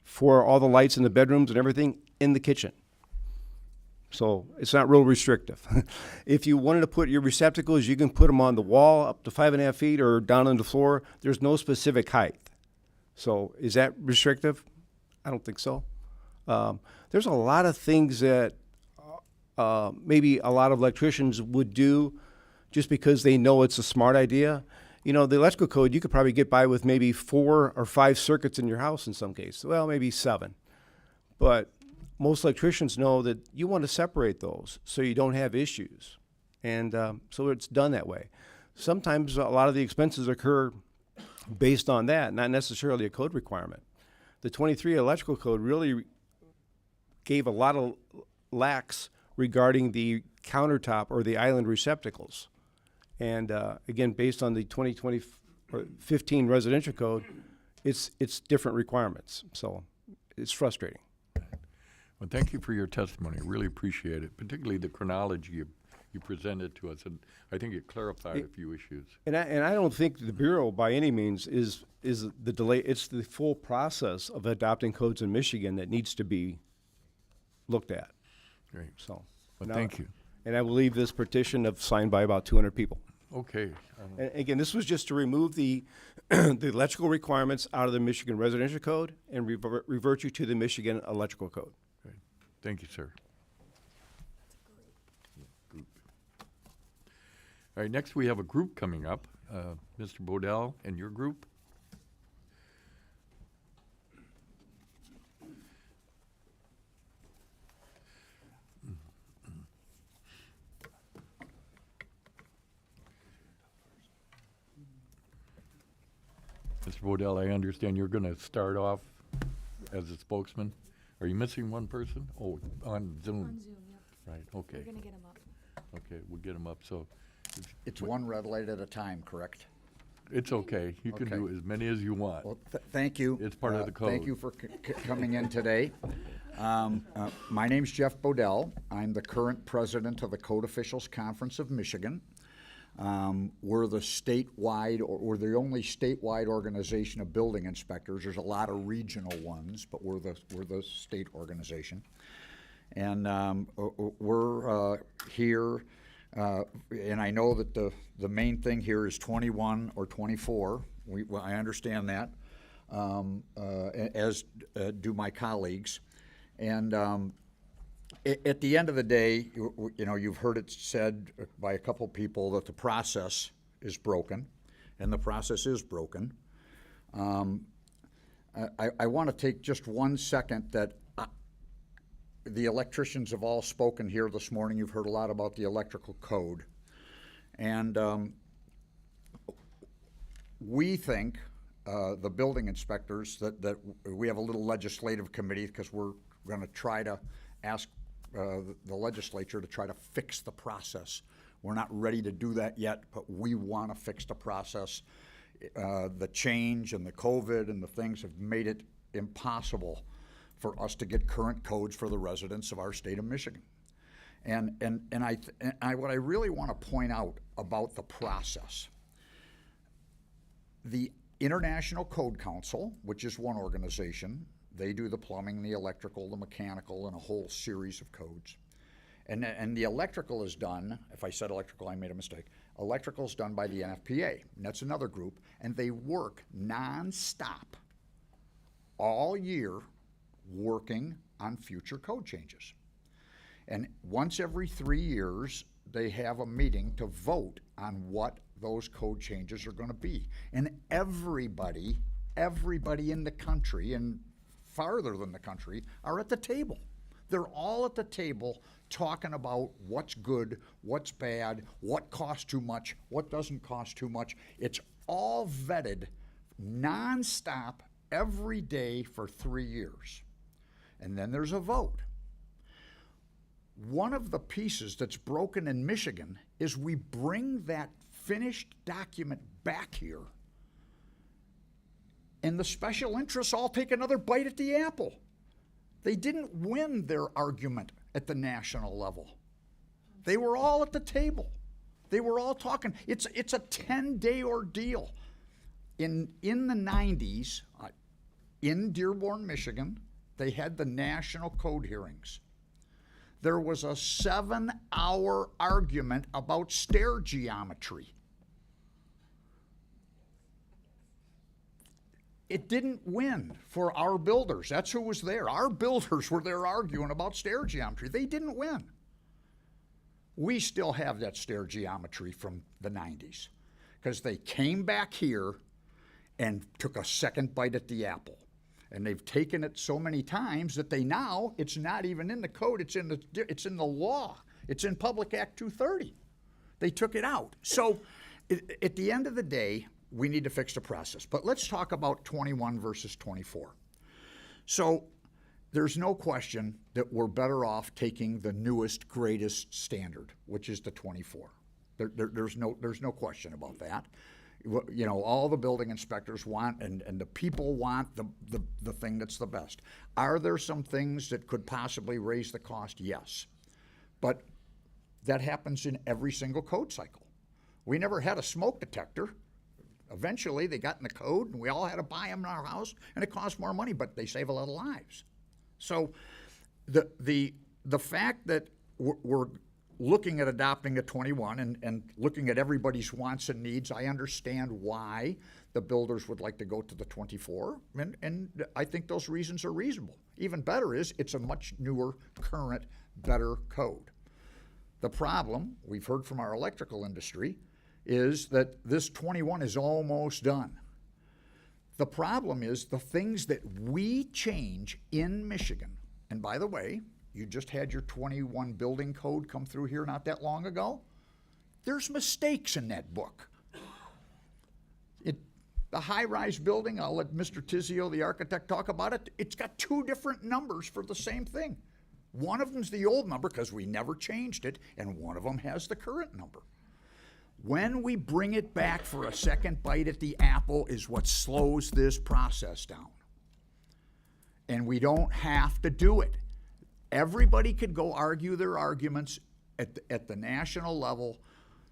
for all the lights in the bedrooms and everything in the kitchen. So it's not real restrictive. If you wanted to put your receptacles, you can put them on the wall up to 5.5 feet or down on the floor. There's no specific height. So is that restrictive? I don't think so. There's a lot of things that maybe a lot of electricians would do just because they know it's a smart idea. You know, the electrical code, you could probably get by with maybe 4 or 5 circuits in your house in some cases. Well, maybe 7. But most electricians know that you want to separate those so you don't have issues. And so it's done that way. Sometimes a lot of the expenses occur based on that, not necessarily a code requirement. The 23 electrical code really gave a lot of lacks regarding the countertop or the island receptacles. And again, based on the 2015 residential code, it's different requirements. So it's frustrating. Well, thank you for your testimony. Really appreciate it, particularly the chronology you presented to us, and I think it clarified a few issues. And I don't think the Bureau by any means is the delay. It's the full process of adopting codes in Michigan that needs to be looked at. Great. So, Well, now- thank you. And I believe this petition of signed by about 200 people. Okay. And again, this was just to remove the the electrical requirements out of the Michigan residential code and revert you to the Michigan electrical code. Great. Thank you, sir. Group. All right, next we have a group coming up. Mr. Bodell and your group. Mr. Bodell, I understand you're going to start off as a spokesman. Are you missing one person? Oh, on Zoom. On Zoom, yep. Right, okay. We're gonna get them up. Okay, we'll get them up. So It's one red light at a time, correct? it's okay. You can do Okay. as many as you want. Well, thank you. It's part of the Thank code. you for coming in today. My name's Jeff Bodell. I'm the current president of the Code Officials Conference of Michigan. We're the statewide, or we're the only statewide organization of building inspectors. There's a lot of regional ones, but we're the state organization. And we're here, and I know that the main thing here is 21 or 24. I understand that, as do my colleagues. And at the end of the day, you know, you've heard it said by a couple people that the process is broken, and the process is broken. I want to take just 1 second that the electricians have all spoken here this morning. You've heard a lot about the electrical code. And we think, the building inspectors, that we have a little legislative committee because we're going to try to ask the legislature to try to fix the process. We're not ready to do that yet, but we want to fix the process. The change and the COVID and the things have made it impossible for us to get current codes for the residents of our state of Michigan. And what I really want to point out about the process, the International Code Council, which is one organization, they do the plumbing, the electrical, the mechanical, and a whole series of codes. And the electrical is done, if I said electrical, I made a mistake. Electrical is done by the NFPA, and that's another group, and they work nonstop all year working on future code changes. And once every 3 years, they have a meeting to vote on what those code changes are going to be. And everybody in the country and farther than the country are at the table. They're all at the table talking about what's good, what's bad, what costs too much, what doesn't cost too much. It's all vetted nonstop every day for 3 years. And then there's a vote. One of the pieces that's broken in Michigan is we bring that finished document back here, and the special interests all take another bite at the apple. They didn't win their argument at the national level. They were all at the table. They were all talking. It's a 10-day ordeal. In the 90s, in Dearborn, Michigan, they had the national code hearings. There was a 7-hour argument about stair geometry. It didn't win for our builders. That's who was there. Our builders were there arguing about stair geometry. They didn't win. We still have that stair geometry from the 90s because they came back here and took a second bite at the apple. And they've taken it so many times that it's not even in the code, it's in the law. It's in Public Act 230. They took it out. So at the end of the day, we need to fix the process. But let's talk about 21 versus 24. So there's no question that we're better off taking the newest, greatest standard, which is the 24. There's no question about that. You know, all the building inspectors want, and the people want the thing that's the best. Are there some things that could possibly raise the cost? Yes. But that happens in every single code cycle. We never had a smoke detector. Eventually, they got in the code, and we all had to buy them in our house, and it cost more money, but they save a lot of lives. So the fact that we're looking at adopting a 21 and looking at everybody's wants and needs, I understand why the builders would like to go to the 24, and I think those reasons are reasonable. Even better is it's a much newer, current, better code. The problem, we've heard from our electrical industry, is that this 21 is almost done. The problem is the things that we change in Michigan, and by the way, you just had your 21 building code come through here not that long ago. There's mistakes in that book. The high-rise building, I'll let Mr. Tizio, the architect, talk about it. It's got 2 different numbers for the same thing. One of them's the old number because we never changed it, and one of them has the current number. When we bring it back for a second bite at the apple is what slows this process down. And we don't have to do it. Everybody could go argue their arguments at the national level.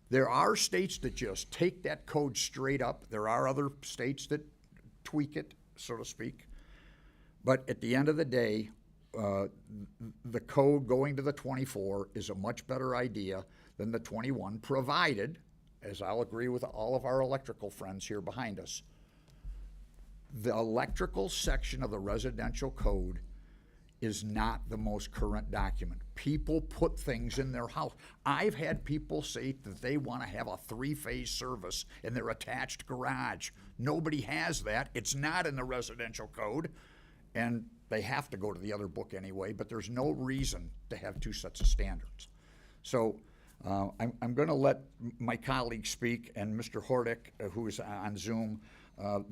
There are states that just take that code straight up. There are other states that tweak it, so to speak. But at the end of the day, the code going to the 24 is a much better idea than the 21, provided, as I'll agree with all of our electrical friends here behind us, the electrical section of the residential code is not the most current document. People put things in their house. I've had people say that they want to have a 3-phase service in their attached garage. Nobody has that. It's not in the residential code, and they have to go to the other book anyway, but there's no reason to have 2 sets of standards. So I'm going to let my colleagues speak, and Mr. Hordick, who is on Zoom,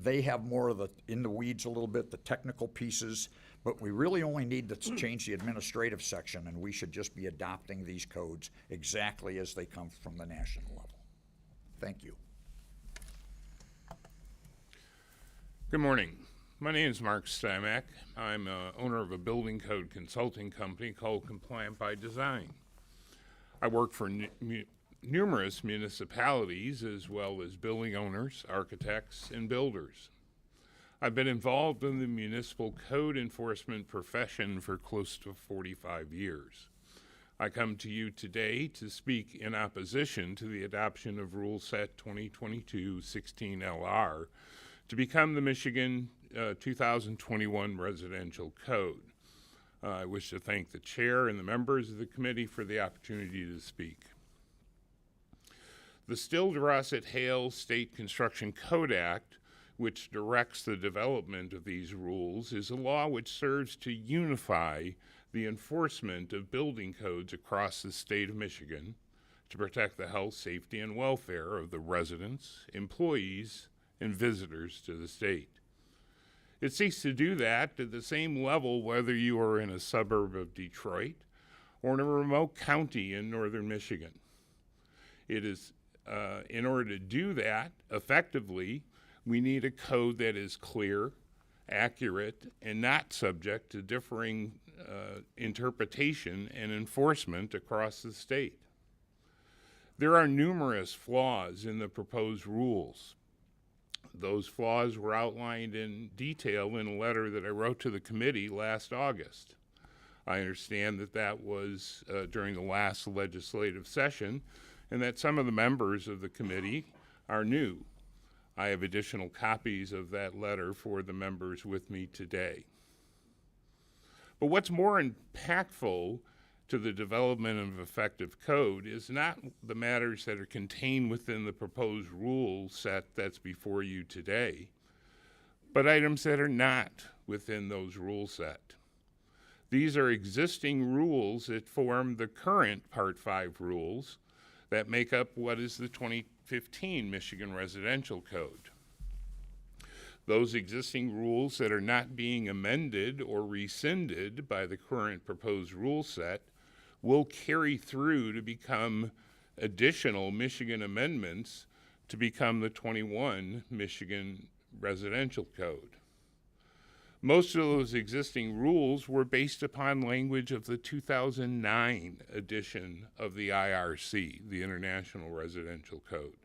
they have more of the in the weeds a little bit, the technical pieces, but we really only need to change the administrative section, and we should just be adopting these codes exactly as they come from the national level. Thank you. Good morning. My name is Mark Stimac. I'm owner of a building code consulting company called Compliant by Design. I work for numerous municipalities as well as building owners, architects, and builders. I've been involved in the municipal code enforcement profession for close to 45 years. I come to you today to speak in opposition to the adoption of Rule Set 2022-16LR to become the Michigan 2021 Residential Code. I wish to thank the chair and the members of the committee for the opportunity to speak. The Still-DeRosset-Hale State Construction Code Act, which directs the development of these rules, is a law which serves to unify the enforcement of building codes across the state of Michigan to protect the health, safety, and welfare of the residents, employees, and visitors to the state. It seeks to do that at the same level whether you are in a suburb of Detroit or in a remote county in northern Michigan. It is, in order to do that effectively, we need a code that is clear, accurate, and not subject to differing interpretation and enforcement across the state. There are numerous flaws in the proposed rules. Those flaws were outlined in detail in a letter that I wrote to the committee last August. I understand that that was during the last legislative session, and that some of the members of the committee are new. I have additional copies of that letter for the members with me today. But what's more impactful to the development of effective code is not the matters that are contained within the proposed rule set that's before you today, but items that are not within those rule set. These are existing rules that form the current Part 5 rules that make up what is the 2015 Michigan Residential Code. Those existing rules that are not being amended or rescinded by the current proposed rule set will carry through to become additional Michigan amendments to become the 21 Michigan Residential Code. Most of those existing rules were based upon language of the 2009 edition of the IRC, the International Residential Code.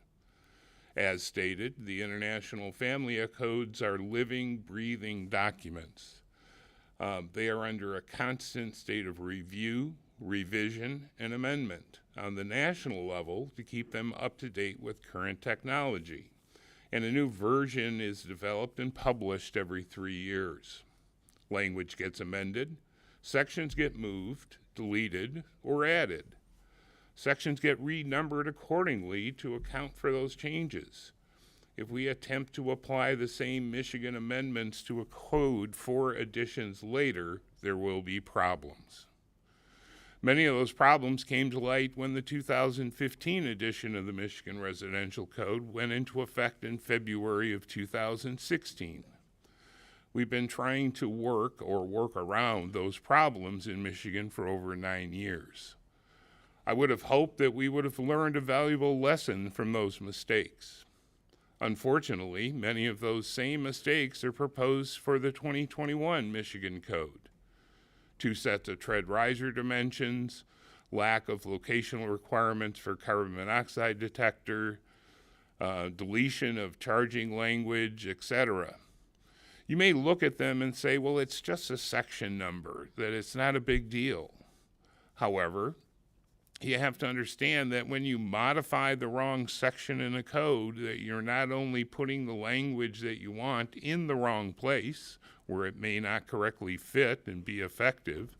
As stated, the International Family Codes are living, breathing documents. They are under a constant state of review, revision, and amendment on the national level to keep them up to date with current technology. And a new version is developed and published every 3 years. Language gets amended, sections get moved, deleted, or added. Sections get renumbered accordingly to account for those changes. If we attempt to apply the same Michigan amendments to a code 4 additions later, there will be problems. Many of those problems came to light when the 2015 edition of the Michigan Residential Code went into effect in February of 2016. We've been trying to work around those problems in Michigan for over 9 years. I would have hoped that we would have learned a valuable lesson from those mistakes. Unfortunately, many of those same mistakes are proposed for the 2021 Michigan Code. 2 sets of tread riser dimensions, lack of locational requirements for carbon monoxide detector, deletion of charging language, etc. You may look at them and say, well, it's just a section number, that it's not a big deal. However, you have to understand that when you modify the wrong section in a code, that you're not only putting the language that you want in the wrong place, where it may not correctly fit and be effective,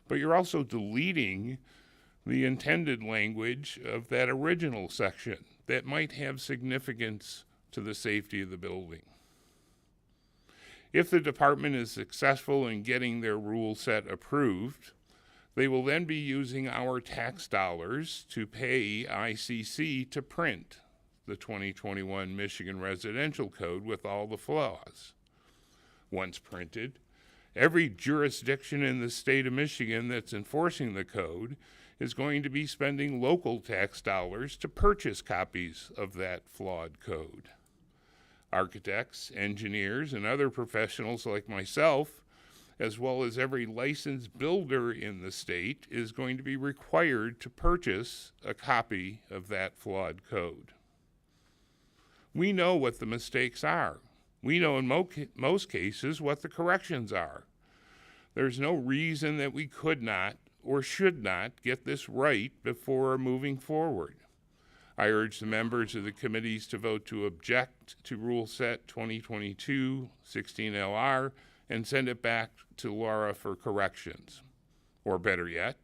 but you're also deleting the intended language of that original section that might have significance to the safety of the building. If the department is successful in getting their rule set approved, they will then be using our tax dollars to pay ICC to print the 2021 Michigan Residential Code with all the flaws. Once printed, every jurisdiction in the state of Michigan that's enforcing the code is going to be spending local tax dollars to purchase copies of that flawed code. Architects, engineers, and other professionals like myself, as well as every licensed builder in the state, is going to be required to purchase a copy of that flawed code. We know what the mistakes are. We know in most cases what the corrections are. There's no reason that we could not or should not get this right before moving forward. I urge the members of the committees to vote to object to Rule Set 2022-16LR and send it back to Laura for corrections. Or better yet,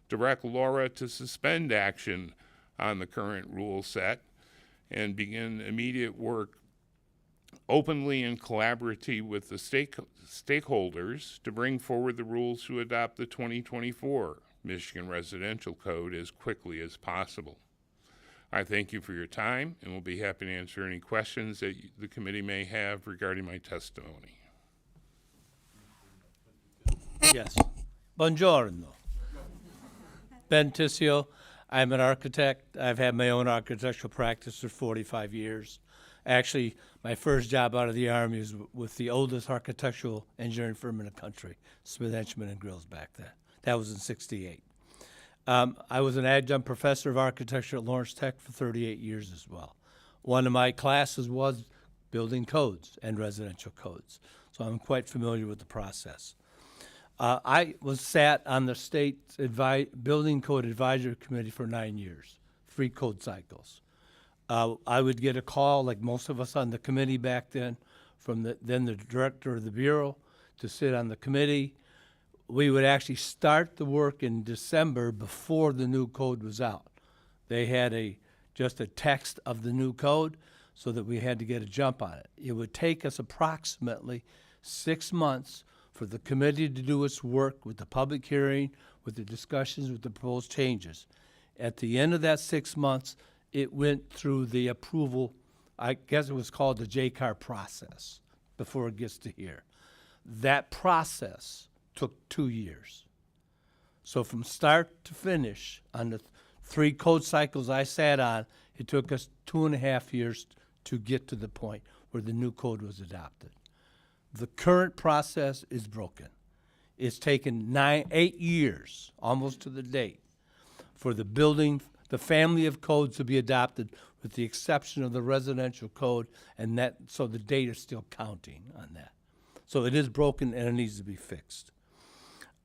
direct Laura to suspend action on the current rule set and begin immediate work openly and collaboratively with the stakeholders to bring forward the rules to adopt the 2024 Michigan Residential Code as quickly as possible. I thank you for your time and will be happy to answer any questions that the committee may have regarding my testimony. Yes. Buongiorno. Ben Tissio. I'm an architect. I've had my own architectural practice for 45 years. Actually, my first job out of the Army was with the oldest architectural engineering firm in the country, Smith, Henchman & Grills back then. That was in '68. I was an adjunct professor of architecture at Lawrence Tech for 38 years as well. One of my classes was building codes and residential codes, so I'm quite familiar with the process. I was sat on the state building code advisory committee for 9 years, 3 code cycles. I would get a call, like most of us on the committee back then, from the director of the bureau to sit on the committee. We would actually start the work in December before the new code was out. They had just a text of the new code, so that we had to get a jump on it. It would take us approximately 6 months for the committee to do its work with the public hearing, with the discussions, with the proposed changes. At the end of that 6 months, it went through the approval, I guess it was called the JCAR process, before it gets to here. That process took 2 years. So from start to finish, on the 3 code cycles I sat on, it took us 2.5 years to get to the point where the new code was adopted. The current process is broken. It's taken 8 years, almost to the date, for the family of codes to be adopted, with the exception of the residential code, and so the date is still counting on that. So it is broken and it needs to be fixed.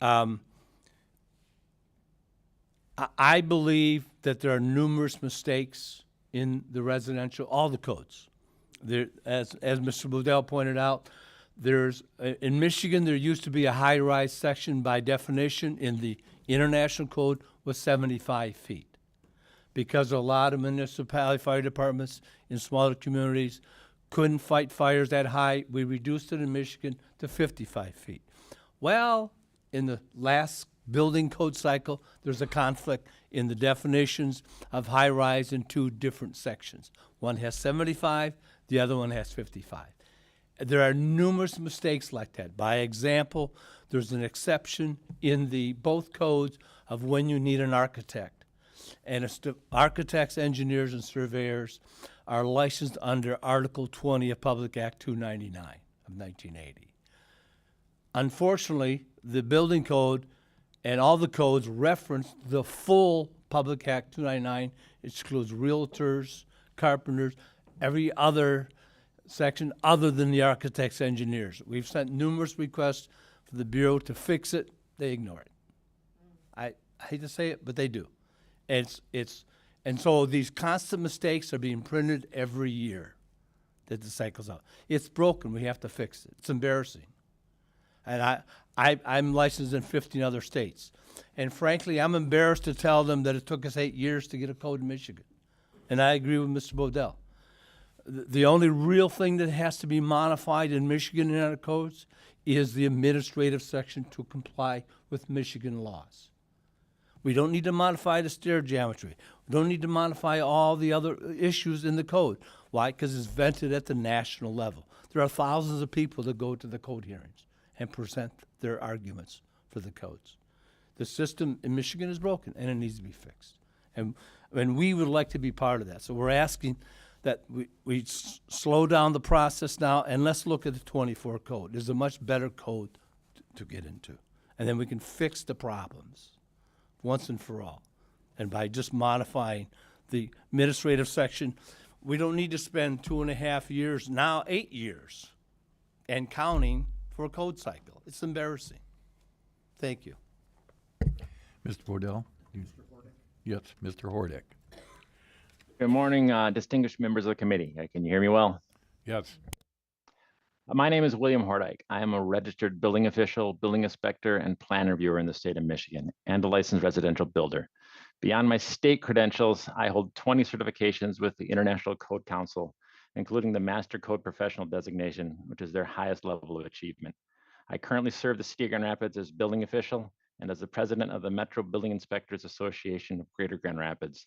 I believe that there are numerous mistakes in the residential, all the codes. As Mr. Boudel pointed out, in Michigan, there used to be a high-rise section by definition in the international code was 75 feet. Because a lot of municipality fire departments in smaller communities couldn't fight fires that high, we reduced it in Michigan to 55 feet. Well, in the last building code cycle, there's a conflict in the definitions of high-rise in 2 different sections. One has 75, the other one has 55. There are numerous mistakes like that. By example, there's an exception in both codes of when you need an architect. And architects, engineers, and surveyors are licensed under Article 20 of Public Act 299 of 1980. Unfortunately, the building code and all the codes reference the full Public Act 299. It excludes realtors, carpenters, every other section other than the architects, engineers. We've sent numerous requests for the Bureau to fix it. They ignore it. I hate to say it, but they do. And so these constant mistakes are being printed every year that the cycle's out. It's broken. We have to fix it. It's embarrassing. And I'm licensed in 15 other states. And frankly, I'm embarrassed to tell them that it took us 8 years to get a code in Michigan. And I agree with Mr. Bodell. The only real thing that has to be modified in Michigan in our codes is the administrative section to comply with Michigan laws. We don't need to modify the stair geometry. We don't need to modify all the other issues in the code. Why? Because it's vented at the national level. There are thousands of people that go to the code hearings and present their arguments for the codes. The system in Michigan is broken, and it needs to be fixed. And we would like to be part of that. So we're asking that we slow down the process now, and let's look at the 24 code. It's a much better code to get into. And then we can fix the problems once and for all. And by just modifying the administrative section, we don't need to spend 2.5 years, now 8 years, and counting for a code cycle. It's embarrassing. Thank you. Mr. Bodell? Yes, Mr. Hordick. Good morning, distinguished members of the committee. Can you hear me well? Yes. My name is William Hordyke. I am a registered building official, building inspector, and plan reviewer in the state of Michigan, and a licensed residential builder. Beyond my state credentials, I hold 20 certifications with the International Code Council, including the Master Code Professional designation, which is their highest level of achievement. I currently serve the city of Grand Rapids as building official and as the president of the Metro Building Inspectors Association of Greater Grand Rapids.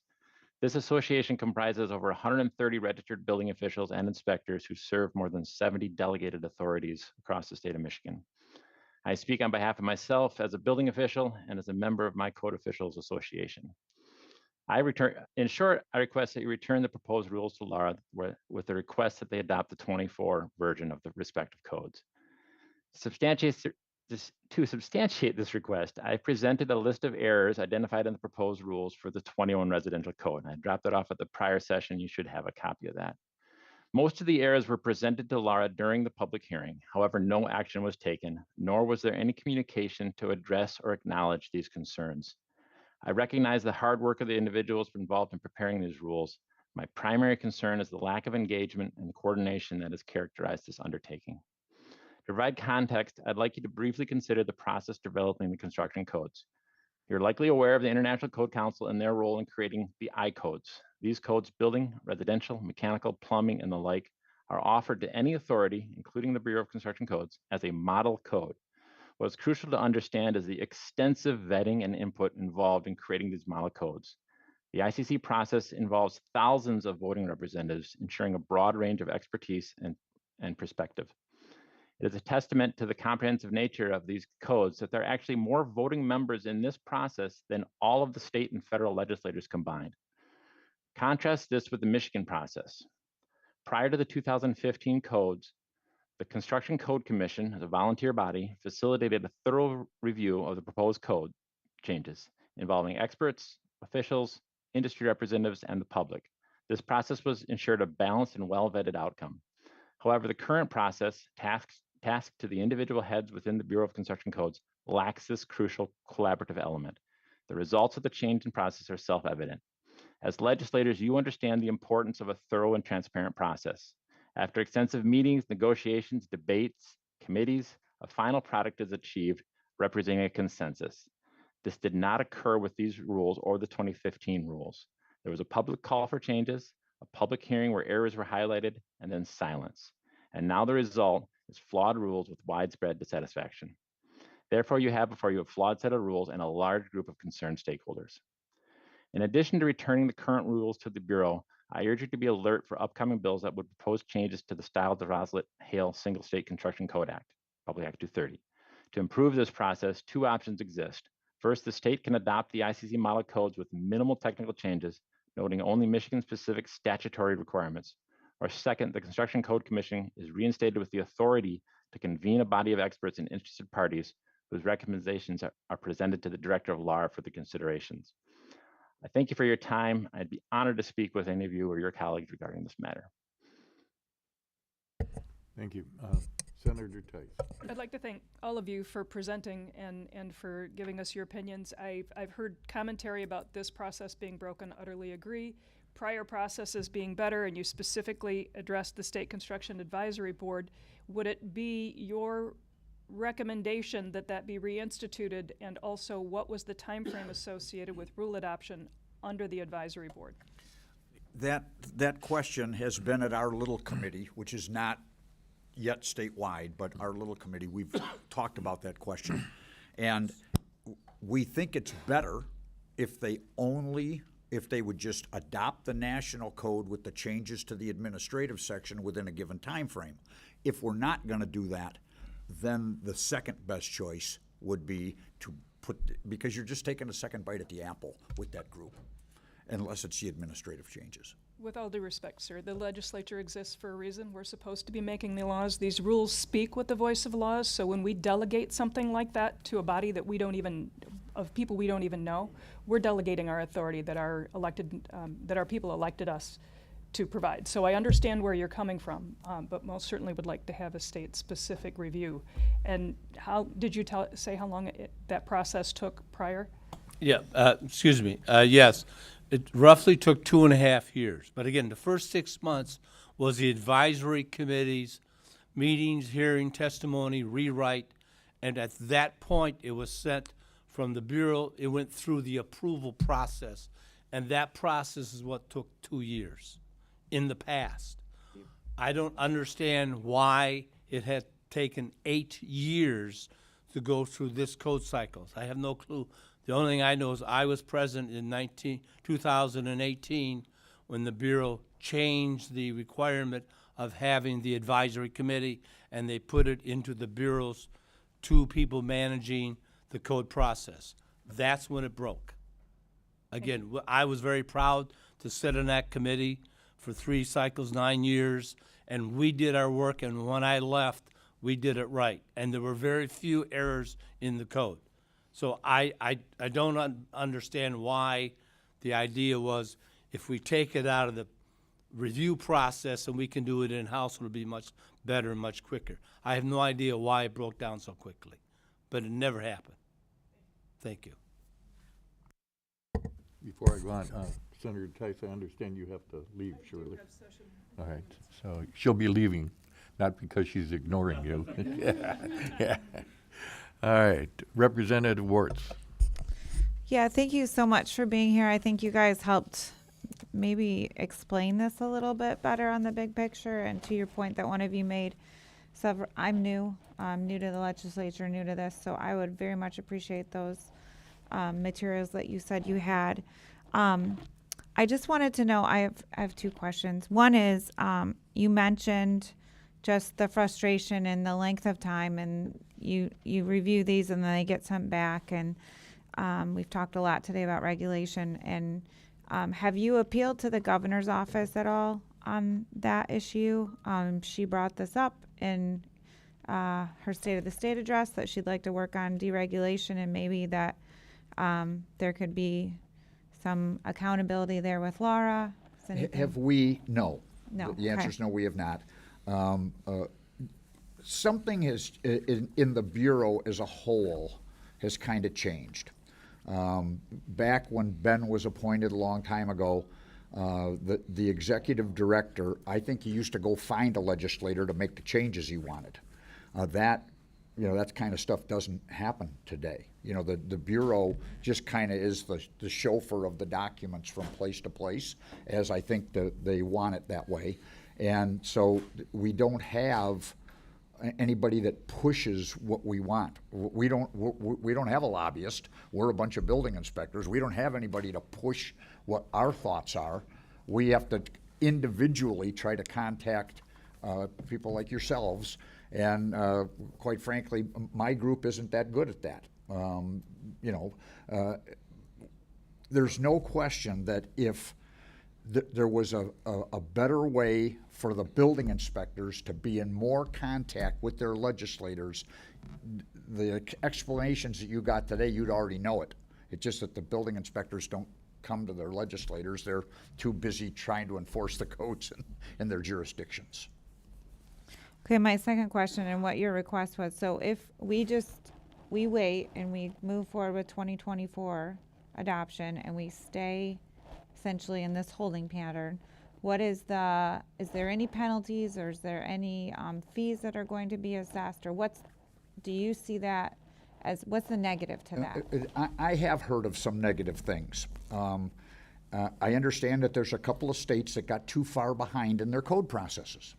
This association comprises over 130 registered building officials and inspectors who serve more than 70 delegated authorities across the state of Michigan. I speak on behalf of myself as a building official and as a member of my Code Officials Association. In short, I request that you return the proposed rules to LARA with the request that they adopt the 24 version of the respective codes. To To substantiate this request, I presented a list of errors identified in the proposed rules for the 21 residential code. I dropped it off at the prior session. You should have a copy of that. Most of the errors were presented to Laura during the public hearing. However, no action was taken, nor was there any communication to address or acknowledge these concerns. I recognize the hard work of the individuals involved in preparing these rules. My primary concern is the lack of engagement and coordination that has characterized this undertaking. To provide context, I'd like you to briefly consider the process developing the construction codes. You're likely aware of the International Code Council and their role in creating the I codes. These codes, building, residential, mechanical, plumbing, and the like, are offered to any authority, including the Bureau of Construction Codes, as a model code. What's crucial to understand is the extensive vetting and input involved in creating these model codes. The ICC process involves thousands of voting representatives, ensuring a broad range of expertise and perspective. It is a testament to the comprehensive nature of these codes that there are actually more voting members in this process than all of the state and federal legislators combined. Contrast this with the Michigan process. Prior to the 2015 codes, the Construction Code Commission, as a volunteer body, facilitated a thorough review of the proposed code changes involving experts, officials, industry representatives, and the public. This process was ensured a balanced and well-vetted outcome. However, the current process, tasked to the individual heads within the Bureau of Construction Codes, lacks this crucial collaborative element. The results of the change in process are self-evident. As legislators, you understand the importance of a thorough and transparent process. After extensive meetings, negotiations, debates, committees, a final product is achieved representing a consensus. This did not occur with these rules or the 2015 rules. There was a public call for changes, a public hearing where errors were highlighted, and then silence. And now the result is flawed rules with widespread dissatisfaction. Therefore, you have before you a flawed set of rules and a large group of concerned stakeholders. In addition to returning the current rules to the Bureau, I urge you to be alert for upcoming bills that would propose changes to the Stiles-DeRoslett-Hale Single State Construction Code Act, Public Act 230. To improve this process, two options exist. First, the state can adopt the ICC model codes with minimal technical changes, noting only Michigan-specific statutory requirements. Or second, the Construction Code Commission is reinstated with the authority to convene a body of experts and interested parties whose recommendations are presented to the Director of Law for the considerations. I thank you for your time. I'd be honored to speak with any of you or your colleagues regarding this matter. Thank you. Senator Tice. I'd like to thank all of you for presenting and for giving us your opinions. I've heard commentary about this process being broken, utterly agree. Prior processes being better, and you specifically addressed the State Construction Advisory Board. Would it be your recommendation that that be reinstituted, and also what was the time frame associated with rule adoption under the advisory board? That question has been at our little committee, which is not yet statewide, but our little committee, we've talked about that question. And we think it's better if they would just adopt the national code with the changes to the administrative section within a given time frame. If we're not gonna do that, then the second best choice would be to because you're just taking a second bite at the apple with that group, unless it's the administrative changes. With all due respect, sir, the legislature exists for a reason. We're supposed to be making the laws. These rules speak with the voice of laws, so when we delegate something like that to a body that of people we don't even know, we're delegating our authority that our people elected us to provide. So I understand where you're coming from, but most certainly would like to have a state-specific review. And how did you say how long that process took prior? Yeah, excuse me. Yes, it roughly took 2.5 years. But again, the first 6 months was the advisory committees, meetings, hearing, testimony, rewrite, and at that point, it was sent from the Bureau. It went through the approval process, and that process is what took 2 years in the past. I don't understand why it had taken 8 years to go through this code cycle. I have no clue. The only thing I know is I was present in 2018 when the Bureau changed the requirement of having the advisory committee, and they put it into the Bureau's 2 people managing the code process. That's when it broke. Again, I was very proud to sit on that committee for 3 cycles, 9 years, and we did our work, and when I left, we did it right, and there were very few errors in the code. So I don't understand why the idea was if we take it out of the review process and we can do it in-house, it'll be much better and much quicker. I have no idea why it broke down so quickly, but it never happened. Thank you. Before I go on, Senator Tice, I understand you have to leave shortly. All right, so she'll be leaving, not because she's ignoring you. Yeah. All right, Representative Warts. Yeah, thank you so much for being here. I think you guys helped maybe explain this a little bit better on the big picture, and to your point that one of you made, I'm new to the legislature, new to this, so I would very much appreciate those materials that you said you had. I just wanted to know, I have two questions. One is, you mentioned just the frustration and the length of time, and you review these and then they get sent back, and we've talked a lot today about regulation. And have you appealed to the governor's office at all on that issue? She brought this up in her State of the State address, that she'd like to work on deregulation, and maybe that there could be some accountability there with Laura. Have we? No. No. The answer Okay. is no, we have not. Something has, in the Bureau as a whole, has kind of changed. Back when Ben was appointed a long time ago, the executive director, I think he used to go find a legislator to make the changes he wanted. That kind of stuff doesn't happen today. The Bureau just kind of is the chauffeur of the documents from place to place, as I think they want it that way. And so we don't have anybody that pushes what we want. We don't have a lobbyist. We're a bunch of building inspectors. We don't have anybody to push what our thoughts are. We have to individually try to contact people like yourselves. And quite frankly, my group isn't that good at that. There's no question that if there was a better way for the building inspectors to be in more contact with their legislators, the explanations that you got today, you'd already know it. It's just that the building inspectors don't come to their legislators. They're too busy trying to enforce the codes in their jurisdictions. Okay, my second question and what your request was, so if we wait and we move forward with 2024 adoption and we stay essentially in this holding pattern, is there any penalties, or is there any fees that are going to be assessed, or do you see that as, what's the negative to that? I have heard of some negative things. I understand that there's a couple of states that got too far behind in their code processes.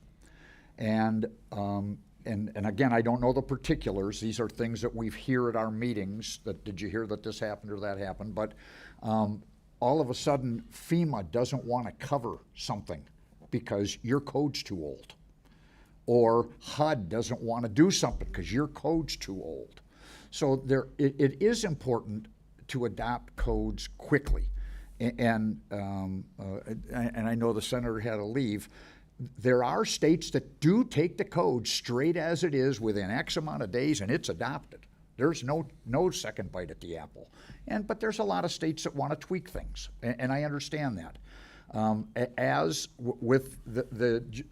And again, I don't know the particulars. These are things that we hear at our meetings, that did you hear that this happened or that happened? But all of a sudden, FEMA doesn't want to cover something because your code's too old. Or HUD doesn't want to do something because your code's too old. So it is important to adopt codes quickly. And I know the senator had to leave. There are states that do take the code straight as it is within X amount of days, and it's adopted. There's no second bite at the apple. But there's a lot of states that want to tweak things, and I understand that. With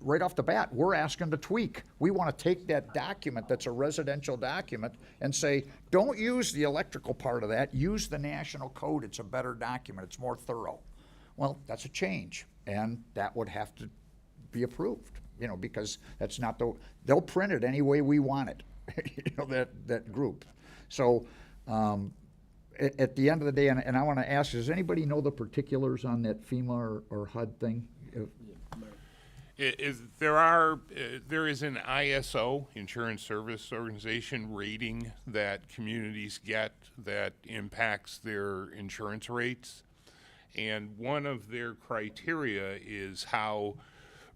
right off the bat, we're asking to tweak. We want to take that document that's a residential document and say, don't use the electrical part of that, use the national code. It's a better document, it's more thorough. Well, that's a change, and that would have to be approved, because that's not they'll print it any way we want it, that group. So at the end of the day, and I want to ask, does anybody know the particulars on that FEMA or HUD thing? There is an ISO, Insurance Service Organization, rating that communities get that impacts their insurance rates. And one of their criteria is how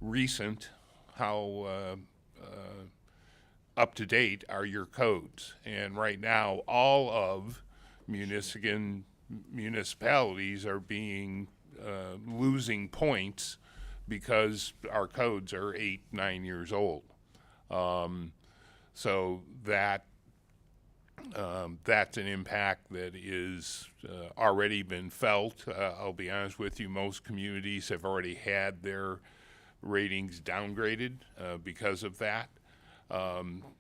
recent, how up to date are your codes. And right now, all of municipalities are losing points because our codes are 8-9 years old. So that that's an impact that is already been felt. I'll be honest with you, most communities have already had their ratings downgraded because of that.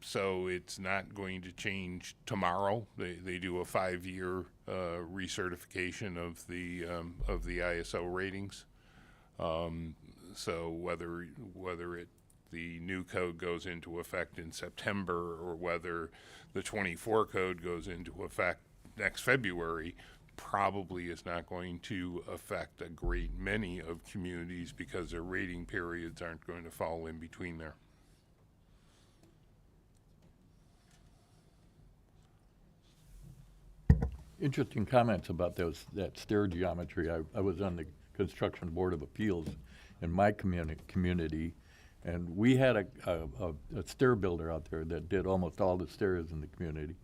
So it's not going to change tomorrow. They do a 5-year recertification of the ISO ratings. So whether the new code goes into effect in September or whether the 24 code goes into effect next February probably is not going to affect a great many of communities because their rating periods aren't going to fall in between there. Interesting comments about that stair geometry. I was on the Construction Board of Appeals in my community, and we had a stair builder out there that did almost all the stairs in the community.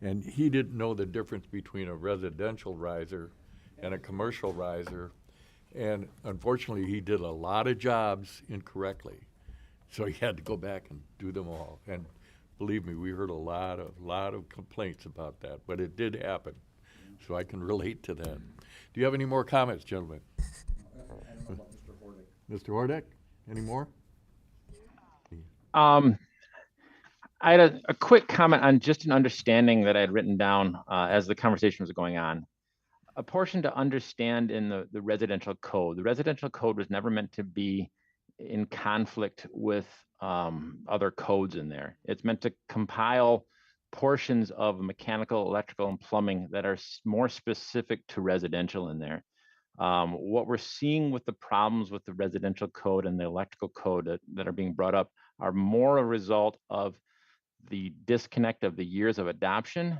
And he didn't know the difference between a residential riser and a commercial riser. And unfortunately, he did a lot of jobs incorrectly. So he had to go back and do them all. And believe me, we heard a lot of complaints about that, but it did happen. So I can relate to that. Do you have any more comments, gentlemen? Mr. Hordak, any more? I had a quick comment on just an understanding that I had written down as the conversation was going on. A portion to understand in the residential code. The residential code was never meant to be in conflict with other codes in there. It's meant to compile portions of mechanical, electrical, and plumbing that are more specific to residential in there. What we're seeing with the problems with the residential code and the electrical code that are being brought up are more a result of the disconnect of the years of adoption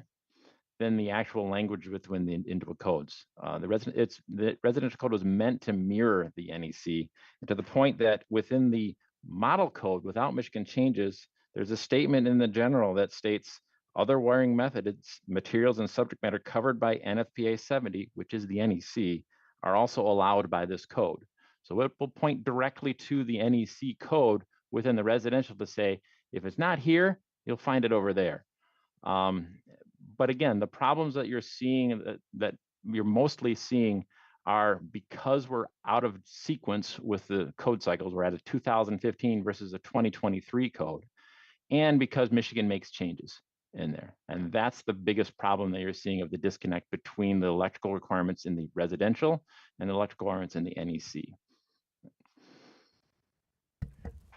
than the actual language within the individual codes. The residential code was meant to mirror the NEC, and to the point that within the model code, without Michigan changes, there's a statement in the general that states other wiring methods, materials, and subject matter covered by NFPA 70, which is the NEC, are also allowed by this code. So it will point directly to the NEC code within the residential to say, if it's not here, you'll find it over there. But again, the problems that you're seeing, that you're mostly seeing, are because we're out of sequence with the code cycles. We're at a 2015 versus a 2023 code, and because Michigan makes changes in there. And that's the biggest problem that you're seeing of the disconnect between the electrical requirements in the residential and the electrical requirements in the NEC.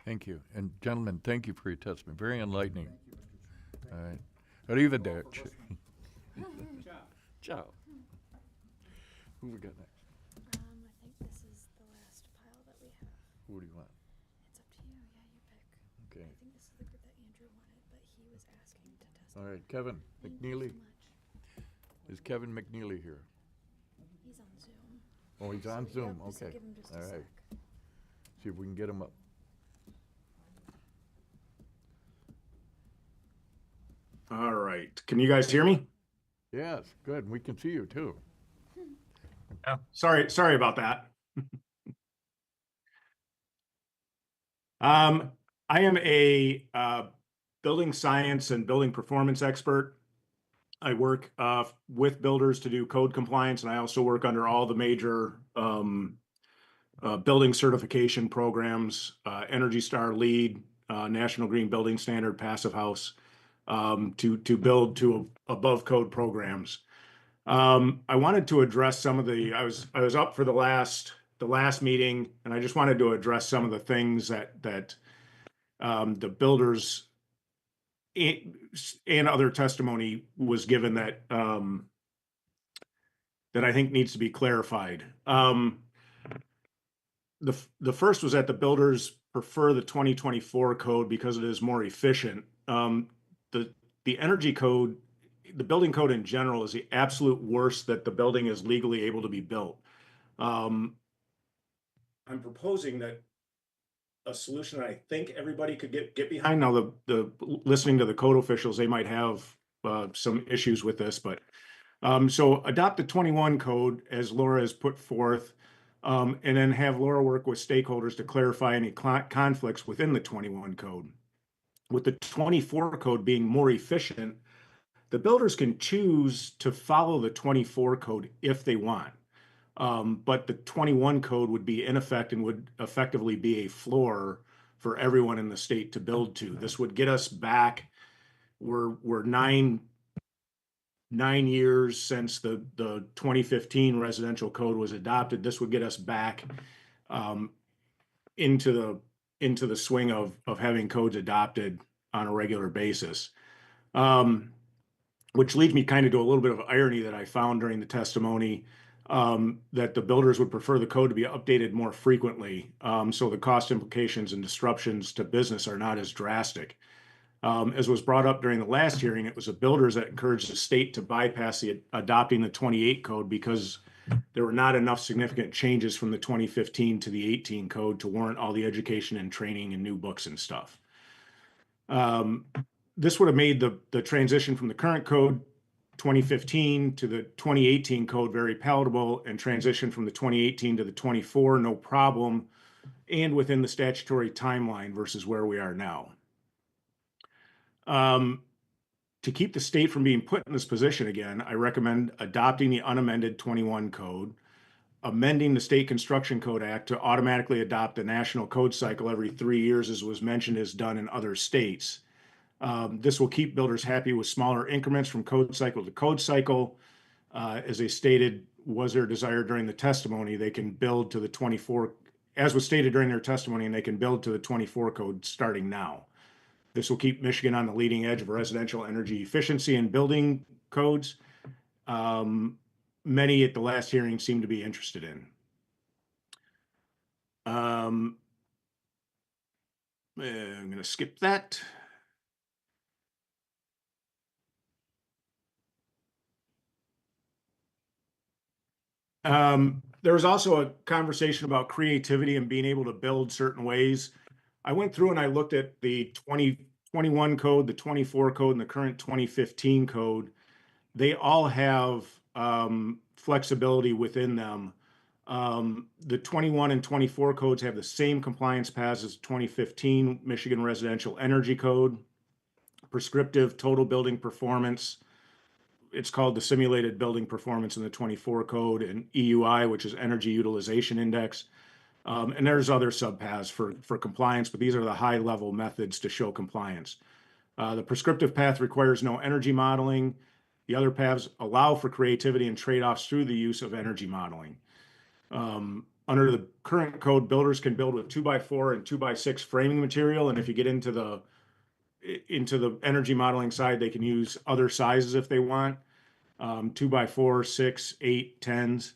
Thank you. And gentlemen, thank you for your testimony. Very enlightening. All right. Arrivederci. Ciao. Who we got next? I think this is the last pile that we have. Who do you want? It's up to you. Yeah, you pick. Okay. I think this is the group that Andrew wanted, but he was asking to test. All right, Kevin McNeely. Is Kevin McNeely here? He's on Zoom. Oh, he's on Zoom. Yep, so Okay. give him just a All right. sec. See if we can get him up. All right. Can you guys hear me? Yes, good. We can see you too. Yeah. Sorry about that. I am a building science and building performance expert. I work with builders to do code compliance, and I also work under all the major building certification programs, Energy Star LEED, National Green Building Standard, Passive House, to build to above code programs. I wanted to address some of the, I was up for the last meeting, and I just wanted to address some of the things that the builders and other testimony was given that that I think needs to be clarified. The first was that the builders prefer the 2024 code because it is more efficient. The energy code, the building code in general, is the absolute worst that the building is legally able to be built. I'm proposing that a solution that I think everybody could get behind. Now, the listening to the code officials, they might have some issues with this, but so adopt the 21 code as Laura has put forth, and then have Laura work with stakeholders to clarify any conflicts within the 21 code. with the 24 code being more efficient, the builders can choose to follow the 24 code if they want. But the 21 code would be in effect and would effectively be a floor for everyone in the state to build to. This would get us back. We're 9 years since the 2015 residential code was adopted. This would get us back into the swing of having codes adopted on a regular basis. Which leads me kind of to a little bit of irony that I found during the testimony, that the builders would prefer the code to be updated more frequently, so the cost implications and disruptions to business are not as drastic. As was brought up during the last hearing, it was the builders that encouraged the state to bypass adopting the 28 code because there were not enough significant changes from the 2015 to the 18 code to warrant all the education and training and new books and stuff. This would have made the transition from the current code 2015 to the 2018 code very palatable, and transition from the 2018 to the 24 no problem, and within the statutory timeline versus where we are now. To keep the state from being put in this position again, I recommend adopting the unamended 21 code, amending the State Construction Code Act to automatically adopt the national code cycle every 3 years, as was mentioned, is done in other states. This will keep builders happy with smaller increments from code cycle to code cycle. As they stated, was their desire during the testimony, they can build to the 24, as was stated during their testimony, and they can build to the 24 code starting now. This will keep Michigan on the leading edge of residential energy efficiency and building codes. Many at the last hearing seem to be interested in. I'm going to skip that. There was also a conversation about creativity and being able to build certain ways. I went through and I looked at the 2021 code, the 24 code, and the current 2015 code. They all have flexibility within them. The 21 and 24 codes have the same compliance paths as 2015 Michigan Residential Energy Code, prescriptive total building performance. It's called the simulated building performance in the 24 code, and EUI, which is Energy Utilization Index. And there's other subpaths for compliance, but these are the high level methods to show compliance. The prescriptive path requires no energy modeling. The other paths allow for creativity and trade-offs through the use of energy modeling. Under the current code, builders can build with 2x4 and 2x6 framing material, and if you get into the energy modeling side, they can use other sizes if they want, 2x4, 6, 8, 10s.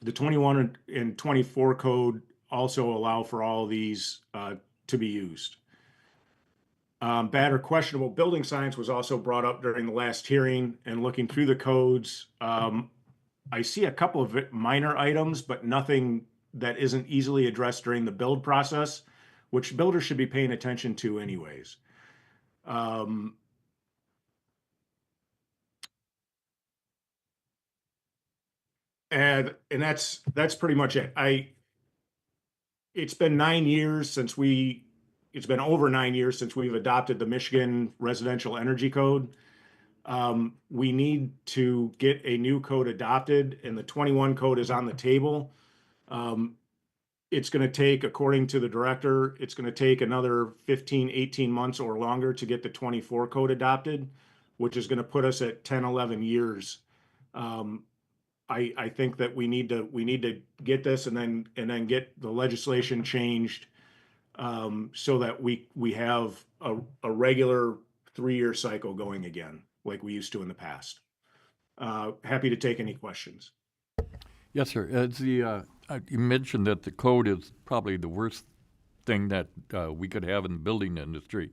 The 21 and 24 code also allow for all of these to be used. Bad or questionable building science was also brought up during the last hearing, and looking through the codes, I see a couple of minor items, but nothing that isn't easily addressed during the build process, which builders should be paying attention to anyways. And that's pretty much it. It's been over 9 years since we've adopted the Michigan Residential Energy Code. We need to get a new code adopted, and the 21 code is on the table. It's going to take, according to the director, it's going to take another 15, 18 months or longer to get the 24 code adopted, which is going to put us at 10, 11 years. I think that we need to get this and then get the legislation changed, so that we have a regular 3-year cycle going again, like we used to in the past. Happy to take any questions. Yes, sir. You mentioned that the code is probably the worst thing that we could have in the building industry.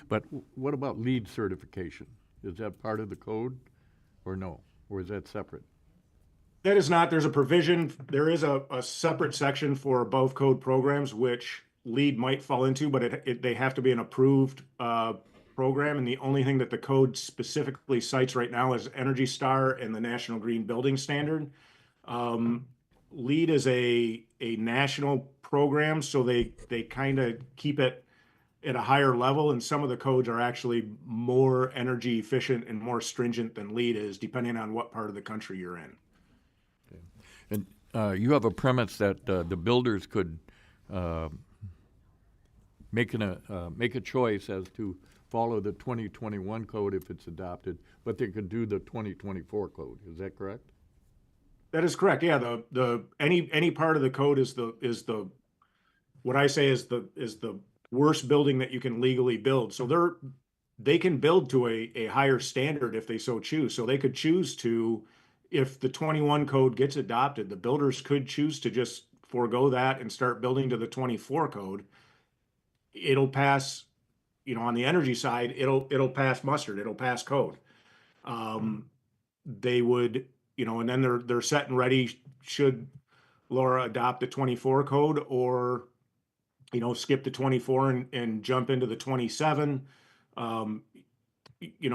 But what about LEED certification? Is that part of the code or no? Or is that separate? That is not. There's a provision. There is a separate section for above code programs, which LEED might fall into, but they have to be an approved program. And the only thing that the code specifically cites right now is Energy Star and the National Green Building Standard. LEED is a national program, so they kind of keep it at a higher level, and some of the codes are actually more energy efficient and more stringent than LEED is, depending on what part of the country you're in. And you have a premise that the builders could make a choice as to follow the 2021 code if it's adopted, but they could do the 2024 code. Is that correct? That is correct. Yeah, any part of the code is the what I say is the worst building that you can legally build. So they can build to a higher standard if they so choose. So they could choose to, if the 21 code gets adopted, the builders could choose to just forego that and start building to the 24 code. It'll pass, on the energy side, it'll pass mustard, it'll pass code. They would, and then they're set and ready should Laura adopt the 24 code, or skip the 24 and jump into the 27.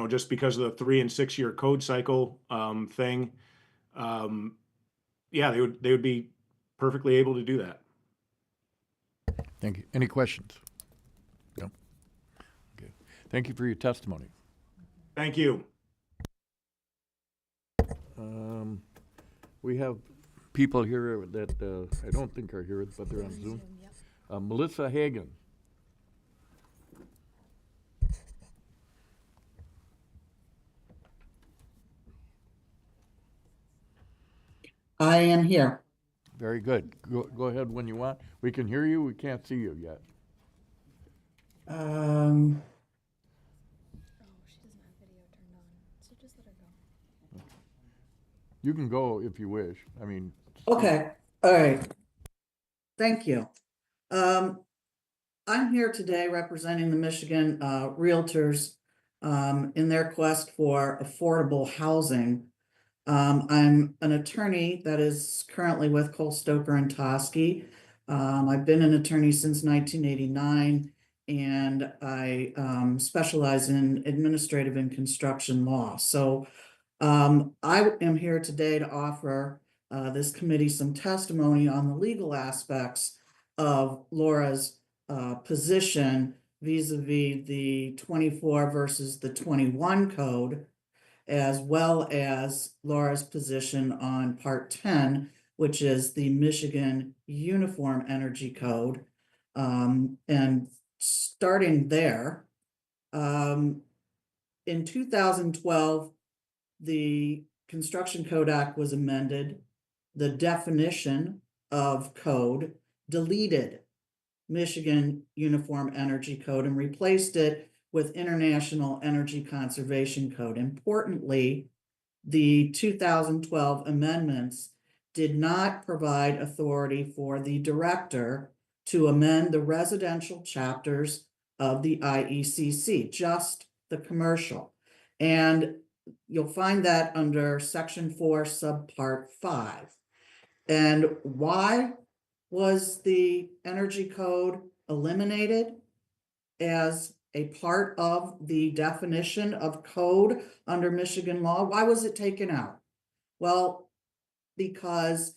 Just because of the 3 and 6 year code cycle thing. Yeah, they would be perfectly able to do that. Thank you. Any questions? No. Okay. Thank you for your testimony. Thank you. We have people here that I don't think are here, but they're on Zoom. Melissa Hagan. I am here. Very good. Go ahead when you want. We can hear you. We can't see you yet. Oh, she doesn't have video turned on, so just let her go. You can go if you wish. I mean. Okay, all right. Thank you. I'm here today representing the Michigan Realtors in their quest for affordable housing. I'm an attorney that is currently with Cole Stoker and Toski. I've been an attorney since 1989, and I specialize in administrative and construction law. So I am here today to offer this committee some testimony on the legal aspects of Laura's position vis-a-vis the 24 versus the 21 code, as well as Laura's position on Part 10, which is the Michigan Uniform Energy Code. And starting there, in 2012, the Construction Code Act was amended. The definition of code deleted Michigan Uniform Energy Code and replaced it with International Energy Conservation Code. Importantly, the 2012 amendments did not provide authority for the director to amend the residential chapters of the IECC, just the commercial. And you'll find that under Section 4, Subpart 5. And why was the Energy Code eliminated as a part of the definition of code under Michigan law? Why was it taken out? Well, because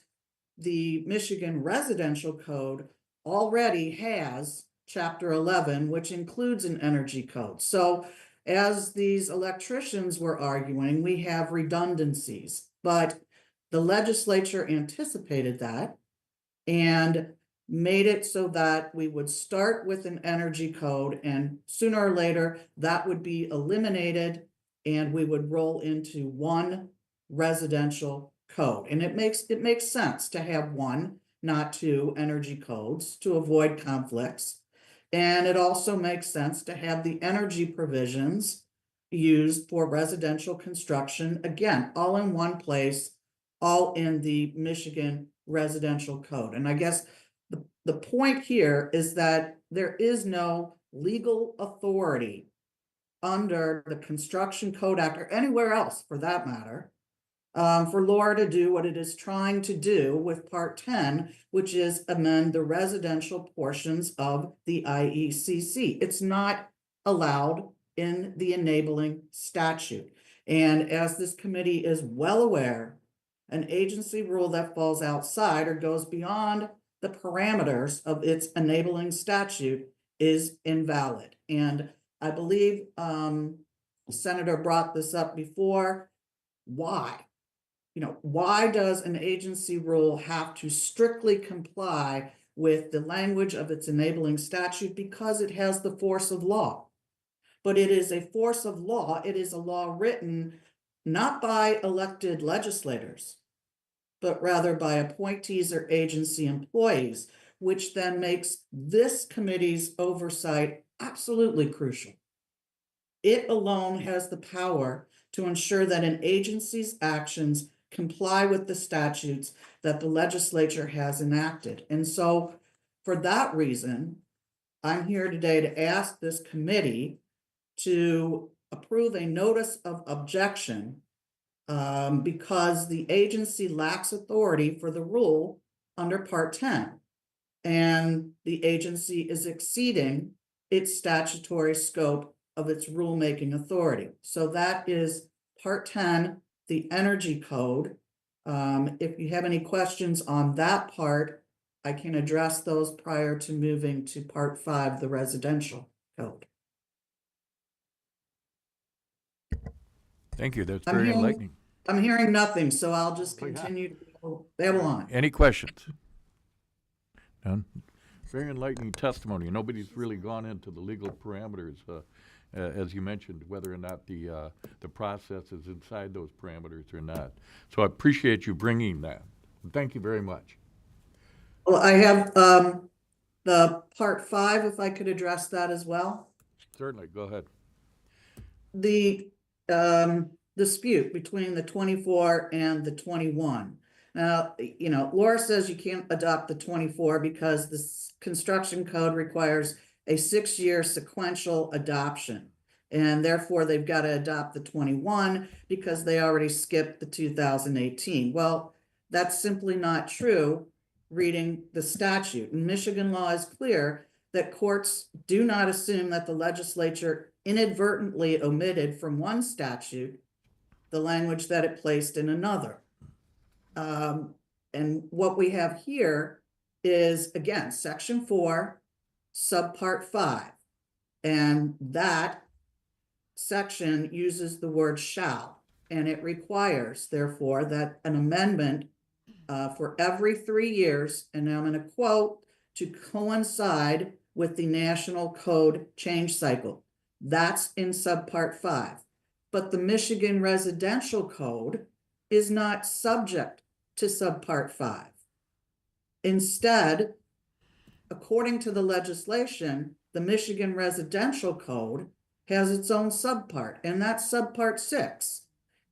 the Michigan Residential Code already has Chapter 11, which includes an energy code. So as these electricians were arguing, we have redundancies, but the legislature anticipated that and made it so that we would start with an energy code, and sooner or later that would be eliminated and we would roll into one residential code. And it makes sense to have one, not two energy codes to avoid conflicts. And it also makes sense to have the energy provisions used for residential construction, again, all in one place, all in the Michigan Residential Code. And I guess the point here is that there is no legal authority under the Construction Code Act, or anywhere else for that matter, for Laura to do what it is trying to do with Part 10, which is amend the residential portions of the IECC. It's not allowed in the enabling statute. And as this committee is well aware, an agency rule that falls outside or goes beyond the parameters of its enabling statute is invalid. And I believe Senator brought this up before. Why? Why does an agency rule have to strictly comply with the language of its enabling statute? Because it has the force of law. But it is a force of law. It is a law written not by elected legislators, but rather by appointees or agency employees, which then makes this committee's oversight absolutely crucial. It alone has the power to ensure that an agency's actions comply with the statutes that the legislature has enacted. And so, for that reason, I'm here today to ask this committee to approve a notice of objection because the agency lacks authority for the rule under Part 10. And the agency is exceeding its statutory scope of its rulemaking authority. So that is Part 10, the Energy Code. If you have any questions on that part, I can address those prior to moving to Part 5, the Residential Code. Thank you. That's very enlightening. I'm hearing nothing, so I'll just continue to babble on. Any questions? None? Very enlightening testimony. Nobody's really gone into the legal parameters, as you mentioned, whether or not the process is inside those parameters or not. So I appreciate you bringing that. Thank you very much. Well, I have the Part 5, if I could address that as well. Certainly, go ahead. The dispute between the 24 and the 21. Now, Laura says you can't adopt the 24 because the construction code requires a 6-year sequential adoption. And therefore, they've got to adopt the 21 because they already skipped the 2018. Well, that's simply not true reading the statute. And Michigan law is clear that courts do not assume that the legislature inadvertently omitted from one statute the language that it placed in another. And what we have here is, again, Section 4, Subpart 5. And that section uses the word shall, and it requires, therefore, that an amendment for every 3 years, and I'm going to quote, to coincide with the National Code change cycle. That's in Subpart 5. But the Michigan Residential Code is not subject to Subpart 5. Instead, according to the legislation, the Michigan Residential Code has its own subpart, and that's Subpart 6.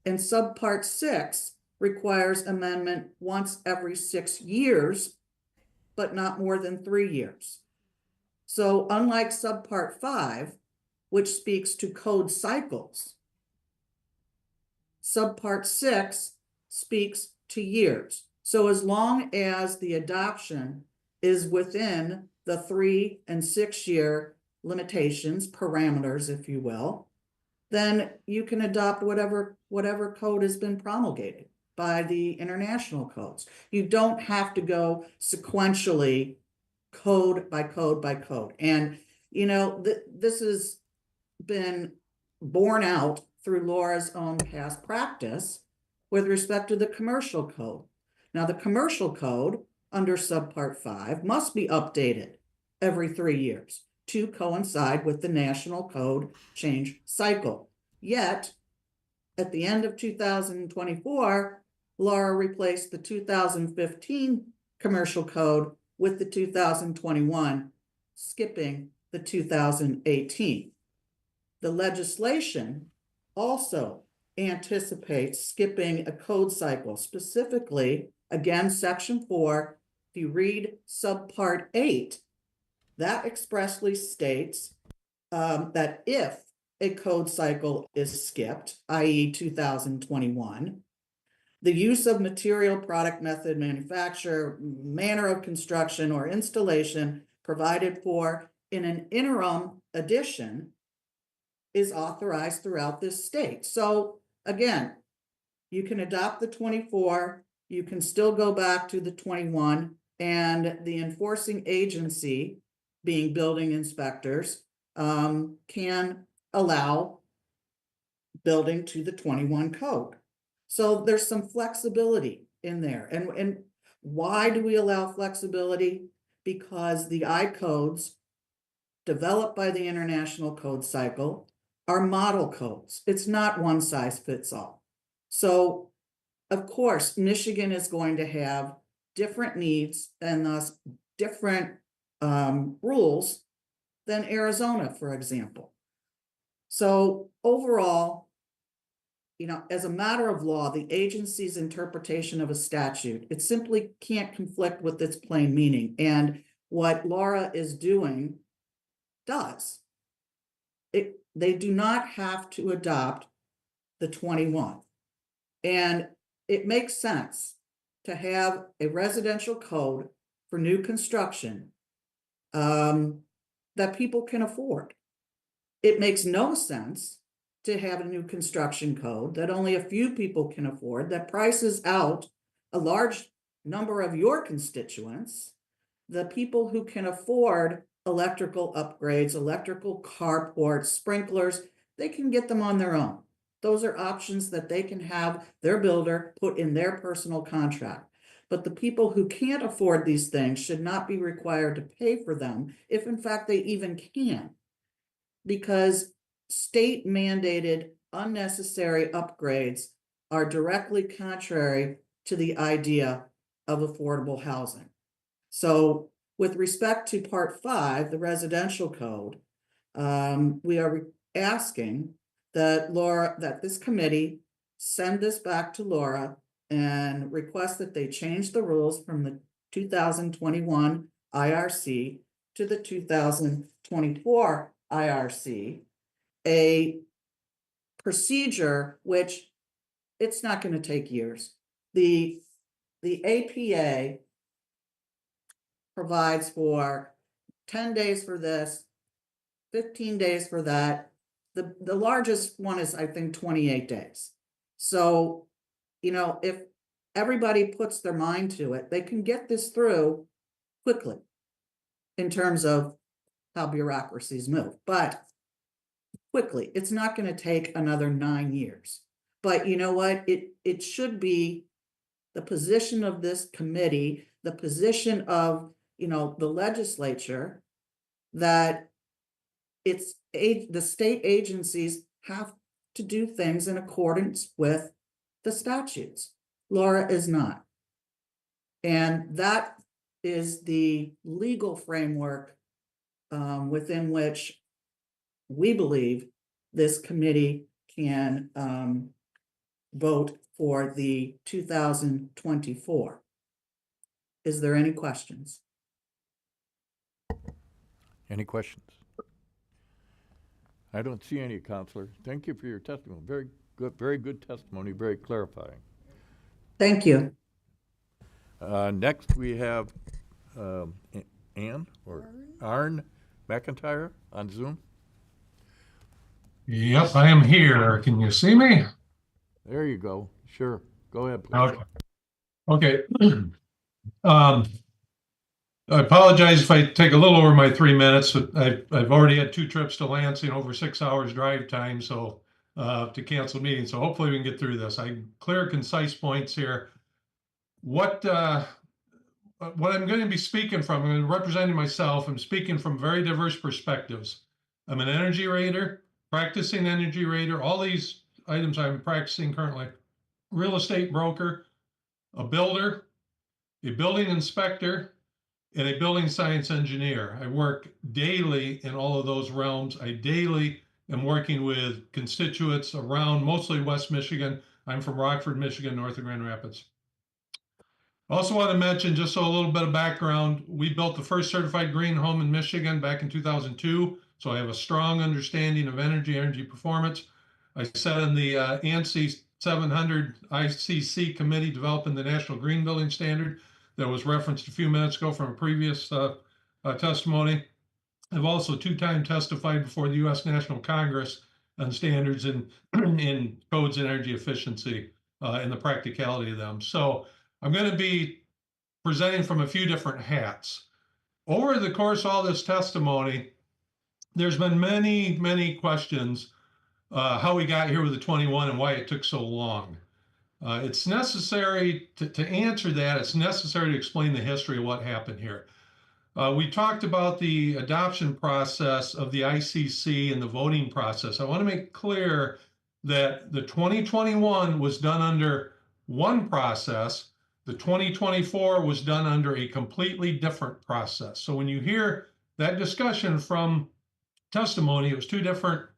And Subpart 6 requires amendment once every 6 years, but not more than 3 years. So unlike Subpart 5, which speaks to code cycles, Subpart 6 speaks to years. So as long as the adoption is within the 3 and 6 year limitations, parameters, if you will, then you can adopt whatever code has been promulgated by the international codes. You don't have to go sequentially code by code by code. And, this has been borne out through Laura's own past practice with respect to the commercial code. Now, the commercial code under Subpart 5 must be updated every 3 years to coincide with the national code change cycle. Yet, at the end of 2024, Laura replaced the 2015 commercial code with the 2021, skipping the 2018. The legislation also anticipates skipping a code cycle, specifically, again, Section 4, if you read Subpart 8, that expressly states that if a code cycle is skipped, i.e. 2021, the use of material, product, method, manufacture, manner of construction, or installation provided for in an interim addition is authorized throughout this state. So again, you can adopt the 24, you can still go back to the 21, and the enforcing agency, being building inspectors, can allow building to the 21 code. So there's some flexibility in there. And why do we allow flexibility? Because the I codes developed by the International Code Cycle are model codes. It's not one size fits all. So, of course, Michigan is going to have different needs and thus different rules than Arizona, for example. So overall, as a matter of law, the agency's interpretation of a statute, it simply can't conflict with its plain meaning. And what Laura is doing does. They do not have to adopt the 21. And it makes sense to have a residential code for new construction that people can afford. It makes no sense to have a new construction code that only a few people can afford, that prices out a large number of your constituents, the people who can afford electrical upgrades, electrical carports, sprinklers, they can get them on their own. Those are options that they can have their builder put in their personal contract. But the people who can't afford these things should not be required to pay for them, if in fact they even can. Because state mandated unnecessary upgrades are directly contrary to the idea of affordable housing. So with respect to Part 5, the residential code, we are asking that this committee send this back to Laura and request that they change the rules from the 2021 IRC to the 2024 IRC, a procedure which it's not going to take years. The APA provides for 10 days for this, 15 days for that. The largest one is, I think, 28 days. So, if everybody puts their mind to it, they can get this through quickly in terms of how bureaucracies move. But quickly, it's not going to take another 9 years. But you know what? It should be the position of this committee, the position of the legislature, that the state agencies have to do things in accordance with the statutes. Laura is not. And that is the legal framework within which we believe this committee can vote for the 2024. Is there any questions? Any questions? I don't see any, Counselor. Thank you for your testimony. Very good testimony, very clarifying. Thank you. Next, we have Arn McIntyre on Zoom. Yep, I am here. Can you see me? There you go. Sure. Go ahead, please. Okay. I apologize if I take a little over my 3 minutes. I've already had 2 trips to Lansing, over 6 hours drive time, so to cancel meetings. So hopefully we can get through this. Clear, concise points here. What I'm going to be speaking from, I'm representing myself. I'm speaking from very diverse perspectives. I'm an energy rater, practicing energy rater. All these items I'm practicing currently. Real estate broker, a builder, a building inspector, and a building science engineer. I work daily in all of those realms. I daily am working with constituents around mostly West Michigan. I'm from Rockford, Michigan, north of Grand Rapids. I also want to mention, just so a little bit of background, we built the first certified green home in Michigan back in 2002. So I have a strong understanding of energy performance. I sat in the ANSI 700 ICC committee developing the National Green Building Standard that was referenced a few minutes ago from a previous testimony. I've also 2-time testified before the U.S. National Congress on standards in codes and energy efficiency and the practicality of them. So I'm going to be presenting from a few different hats. over the course of all this testimony, there's been many, many questions how we got here with the 21 and why it took so long. It's necessary to answer that. It's necessary to explain the history of what happened here. We talked about the adoption process of the ICC and the voting process. I want to make clear that the 2021 was done under one process. The 2024 was done under a completely different process. So when you hear that discussion from testimony, it was two different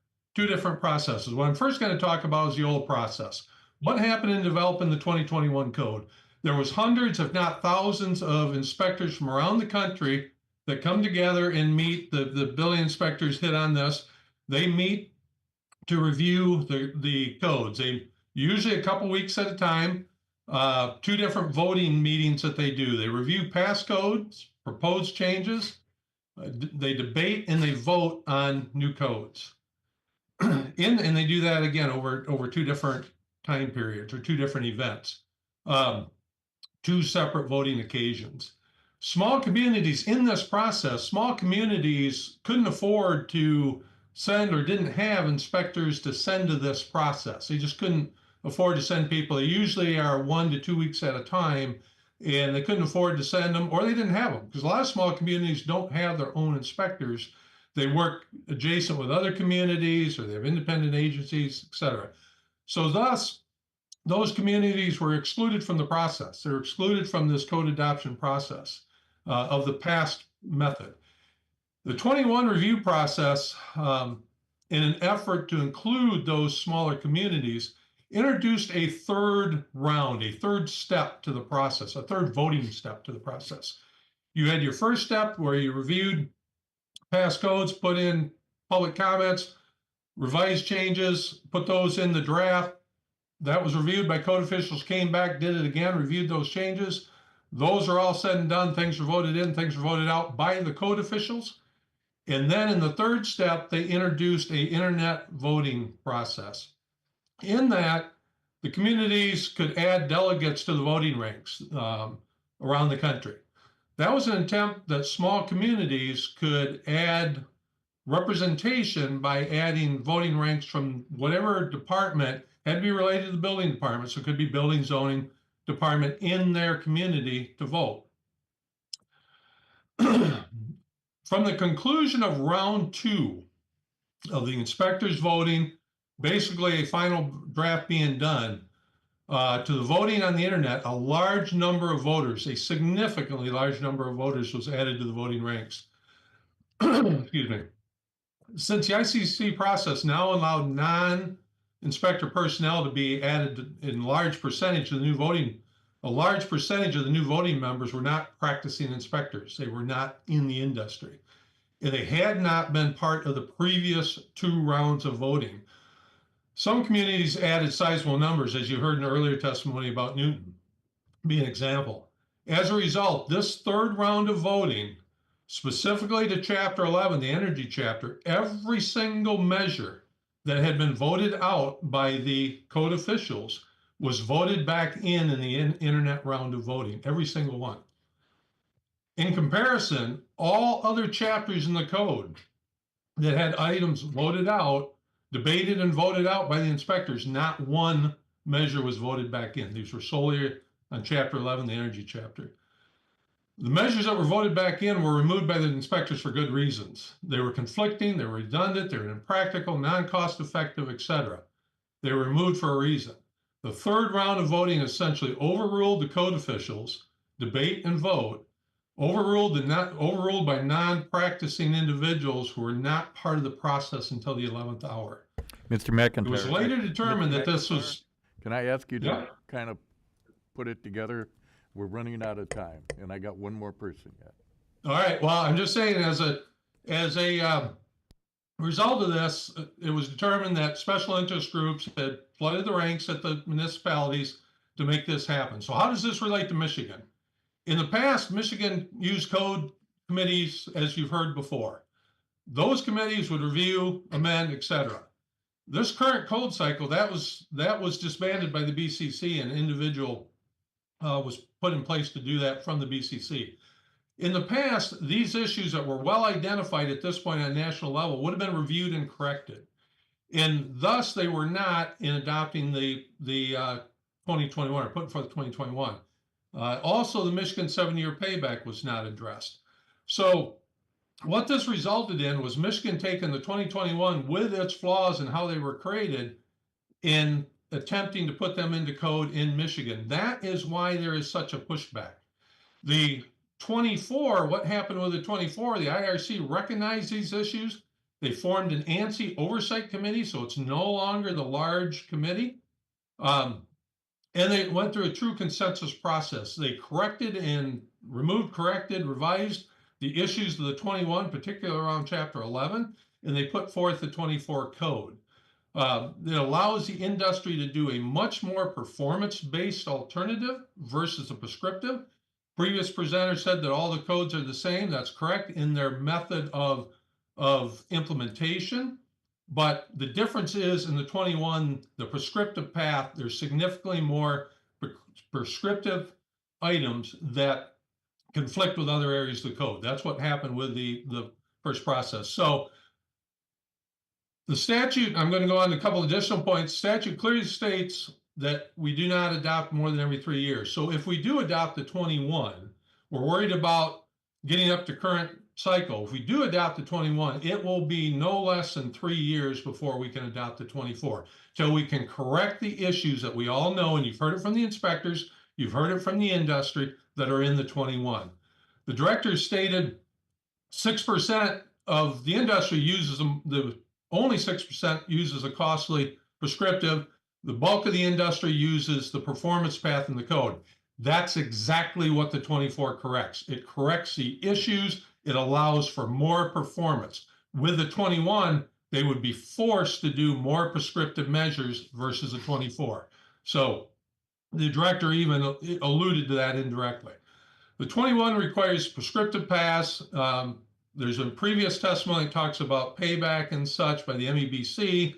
processes. What I'm first going to talk about is the old process. What happened in developing the 2021 code? There was hundreds, if not thousands, of inspectors from around the country that come together and meet. The building inspectors hit on this. They meet to review the codes. They usually a couple weeks at a time, two different voting meetings that they do. They review past codes, proposed changes, they debate and they vote on new codes. And they do that again over two different time periods or two different events, two separate voting occasions. Small communities in this process, small communities couldn't afford to send or didn't have inspectors to send to this process. They just couldn't afford to send people. They usually are 1 to 2 weeks at a time, and they couldn't afford to send them, or they didn't have them, because a lot of small communities don't have their own inspectors. They work adjacent with other communities, or they have independent agencies, et cetera. So thus, those communities were excluded from the process. They're excluded from this code adoption process of the past method. The 21 review process, in an effort to include those smaller communities, introduced a third round, a third step to the process, a third voting step to the process. You had your first step where you reviewed past codes, put in public comments, revised changes, put those in the draft. That was reviewed by code officials, came back, did it again, reviewed those changes. Those are all said and done. Things were voted in, things were voted out by the code officials. And then in the third step, they introduced an internet voting process. In that, the communities could add delegates to the voting ranks around the country. That was an attempt that small communities could add representation by adding voting ranks from whatever department had to be related to the building department. So it could be building, zoning department in their community to vote. From the conclusion of round 2 of the inspectors voting, basically a final draft being done, to the voting on the internet, a large number of voters, a significantly large number of voters was added to the voting ranks. Excuse me. Since the ICC process now allowed non-inspector personnel to be added in large percentage of the new voting, a large percentage of the new voting members were not practicing inspectors. They were not in the industry. And they had not been part of the previous 2 rounds of voting. Some communities added sizable numbers, as you heard in earlier testimony about Newton, be an example. As a result, this third round of voting, specifically to Chapter 11, the energy chapter, every single measure that had been voted out by the code officials was voted back in the internet round of voting, every single one. In comparison, all other chapters in the code that had items voted out, debated and voted out by the inspectors, not one measure was voted back in. These were solely on Chapter 11, the energy chapter. The measures that were voted back in were removed by the inspectors for good reasons. They were conflicting, they were redundant, they were impractical, non-cost effective, etc. They were removed for a reason. The third round of voting essentially overruled the code officials, debate and vote, overruled by non-practicing individuals who were not part of the process until the 11th hour. Mr. McIntyre. It was later determined that this was... Can I ask you to Yeah. kind of put it together? We're running out of time, and I got one more person yet. All right. Well, I'm just saying, as a result of this, it was determined that special interest groups had flooded the ranks at the municipalities to make this happen. So how does this relate to Michigan? In the past, Michigan used code committees, as you've heard before. Those committees would review, amend, etc. This current code cycle, that was disbanded by the BCC, and individual was put in place to do that from the BCC. In the past, these issues that were well identified at this point on a national level would have been reviewed and corrected. And thus they were not in adopting the 2021 or putting forth 2021. Also, the Michigan 7-year payback was not addressed. So what this resulted in was Michigan taking the 2021 with its flaws and how they were created in attempting to put them into code in Michigan. That is why there is such a pushback. The 24, what happened with the 24, the IRC recognized these issues. They formed an ANSI oversight committee, so it's no longer the large committee. And they went through a true consensus process. They corrected and removed, corrected, revised the issues of the 21, particularly around Chapter 11, and they put forth the 24 code. It allows the industry to do a much more performance-based alternative versus a prescriptive. Previous presenter said that all the codes are the same. That's correct in their method of implementation. But the difference is in the 21, the prescriptive path, there's significantly more prescriptive items that conflict with other areas of the code. That's what happened with the first process. So the statute, I'm going to go on to a couple additional points. Statute clearly states that we do not adopt more than every 3 years. So if we do adopt the 21, we're worried about getting up to current cycle. If we do adopt the 21, it will be no less than 3 years before we can adopt the 24, till we can correct the issues that we all know, and you've heard it from the inspectors, you've heard it from the industry, that are in the 21. The director stated 6% of the industry uses them, only 6% uses a costly prescriptive. The bulk of the industry uses the performance path in the code. That's exactly what the 24 corrects. It corrects the issues. It allows for more performance. With the 21, they would be forced to do more prescriptive measures versus the 24. So the director even alluded to that indirectly. The 21 requires prescriptive paths. There's a previous testimony that talks about payback and such by the MEBC,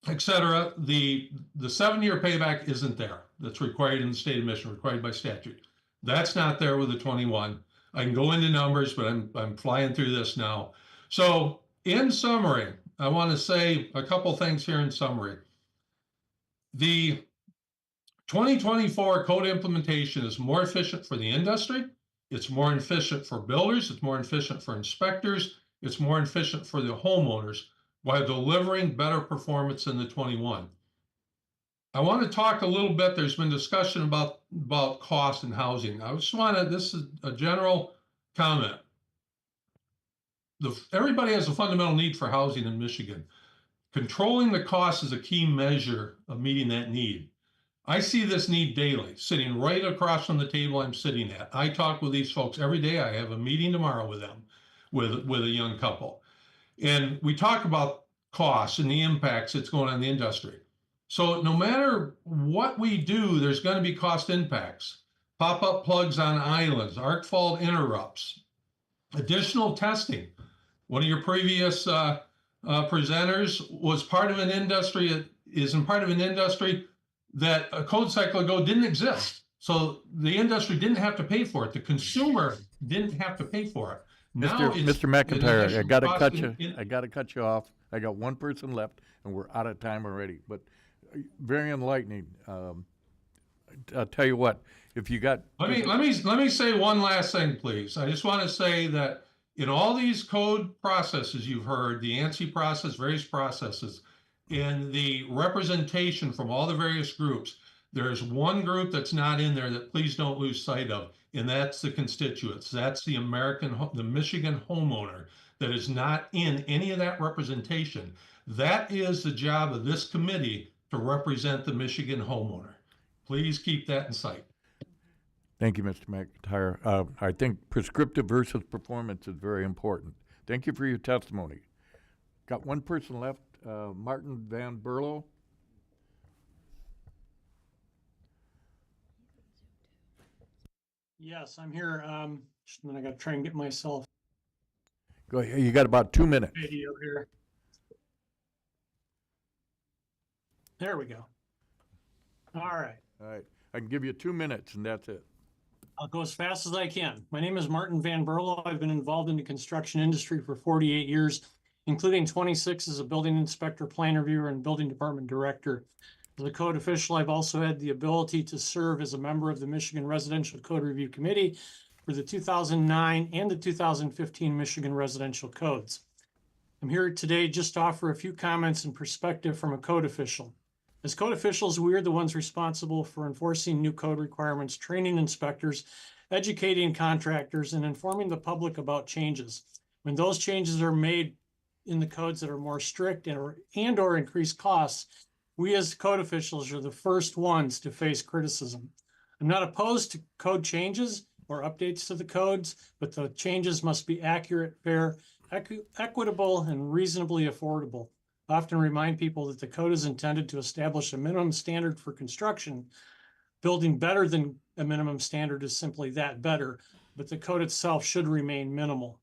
et cetera. The 7-year payback isn't there. That's required in the state of Michigan, required by statute. That's not there with the 21. I can go into numbers, but I'm flying through this now. So in summary, I want to say a couple things here in summary. The 2024 code implementation is more efficient for the industry. It's more efficient for builders. It's more efficient for inspectors. It's more efficient for the homeowners while delivering better performance than the 21. I want to talk a little bit. There's been discussion about cost and housing. I just want to, this is a general comment. Everybody has a fundamental need for housing in Michigan. Controlling the cost is a key measure of meeting that need. I see this need daily, sitting right across from the table I'm sitting at. I talk with these folks every day. I have a meeting tomorrow with them, with a young couple. And we talk about costs and the impacts it's going on in the industry. So no matter what we do, there's going to be cost impacts. Pop-up plugs on islands, arc fault interrupts, additional testing. One of your previous presenters was part of an industry, part of an industry that a code cycle ago didn't exist. So the industry didn't have to pay for it. The consumer didn't have to pay for it. Now Mr. McIntyre, I gotta cut you off. I got one person left, and we're out of time already. But very enlightening. I'll tell you what. If you got let me say one last thing, please. I just want to say that in all these code processes you've heard, the ANSI process, various processes, in the representation from all the various groups, there's one group that's not in there that please don't lose sight of, and that's the constituents. That's the Michigan homeowner that is not in any of that representation. That is the job of this committee, to represent the Michigan homeowner. Please keep that in sight. Thank you, Mr. McIntyre. I think prescriptive versus performance is very important. Thank you for your testimony. Got one person left, Martin Van Berlo. Yes, I'm here. Then I got to try and get myself Go ahead. You got about 2 minutes. video here. There we go. All right. All right. I can give you 2 minutes, and that's it. I'll go as fast as I can. My name is Martin Van Berlo. I've been involved in the construction industry for 48 years, including 26 as a building inspector, plan reviewer, and building department director. As a code official, I've also had the ability to serve as a member of the Michigan Residential Code Review Committee for the 2009 and the 2015 Michigan Residential Codes. I'm here today just to offer a few comments and perspective from a code official. As code officials, we are the ones responsible for enforcing new code requirements, training inspectors, educating contractors, and informing the public about changes. When those changes are made in the codes that are more strict or increase costs, we as code officials are the first ones to face criticism. I'm not opposed to code changes or updates to the codes, but the changes must be accurate, fair, equitable, and reasonably affordable. I often remind people that the code is intended to establish a minimum standard for construction. Building better than a minimum standard is simply that, better, but the code itself should remain minimal.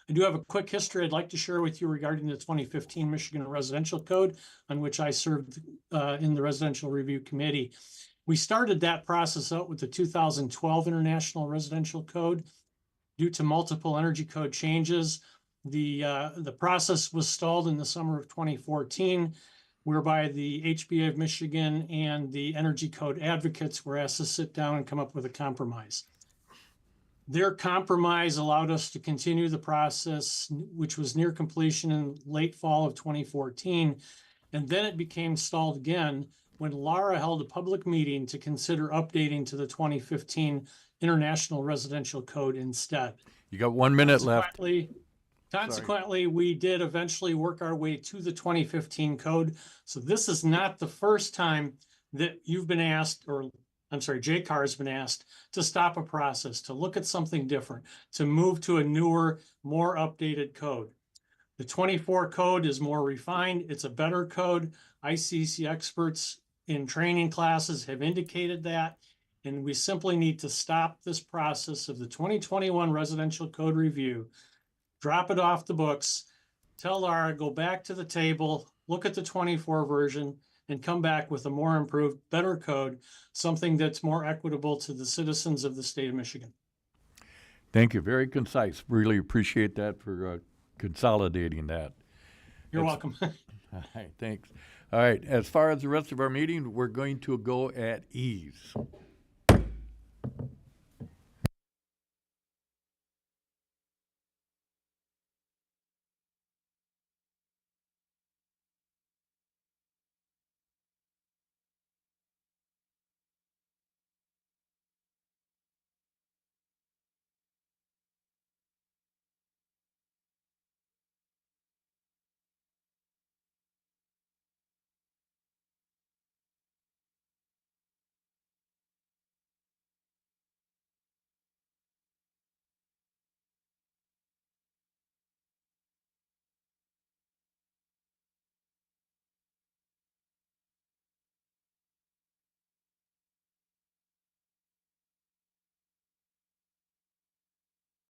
I do have a quick history I'd like to share with you regarding the 2015 Michigan Residential Code, on which I served in the Residential Review Committee. We started that process out with the 2012 International Residential Code. Due to multiple energy code changes, the process was stalled in the summer of 2014, whereby the HBA of Michigan and the energy code advocates were asked to sit down and come up with a compromise. Their compromise allowed us to continue the process, which was near completion in late fall of 2014, and then it became stalled again when LARA held a public meeting to consider updating to the 2015 International Residential Code instead. You got 1 minute left. Consequently, we did eventually work our way to the 2015 code. So this is not the first time that you've been asked, or I'm sorry, JCAR has been asked to stop a process, to look at something different, to move to a newer, more updated code. The 24 code is more refined. It's a better code. ICC experts in training classes have indicated that, and we simply need to stop this process of the 2021 residential code review, drop it off the books, tell Laura, go back to the table, look at the 24 version, and come back with a more improved, better code, something that's more equitable to the citizens of the state of Michigan. Thank you. Very concise. Really appreciate that for consolidating that. You're welcome. All right, thanks. All right, as far as the rest of our meeting, we're going to go at ease.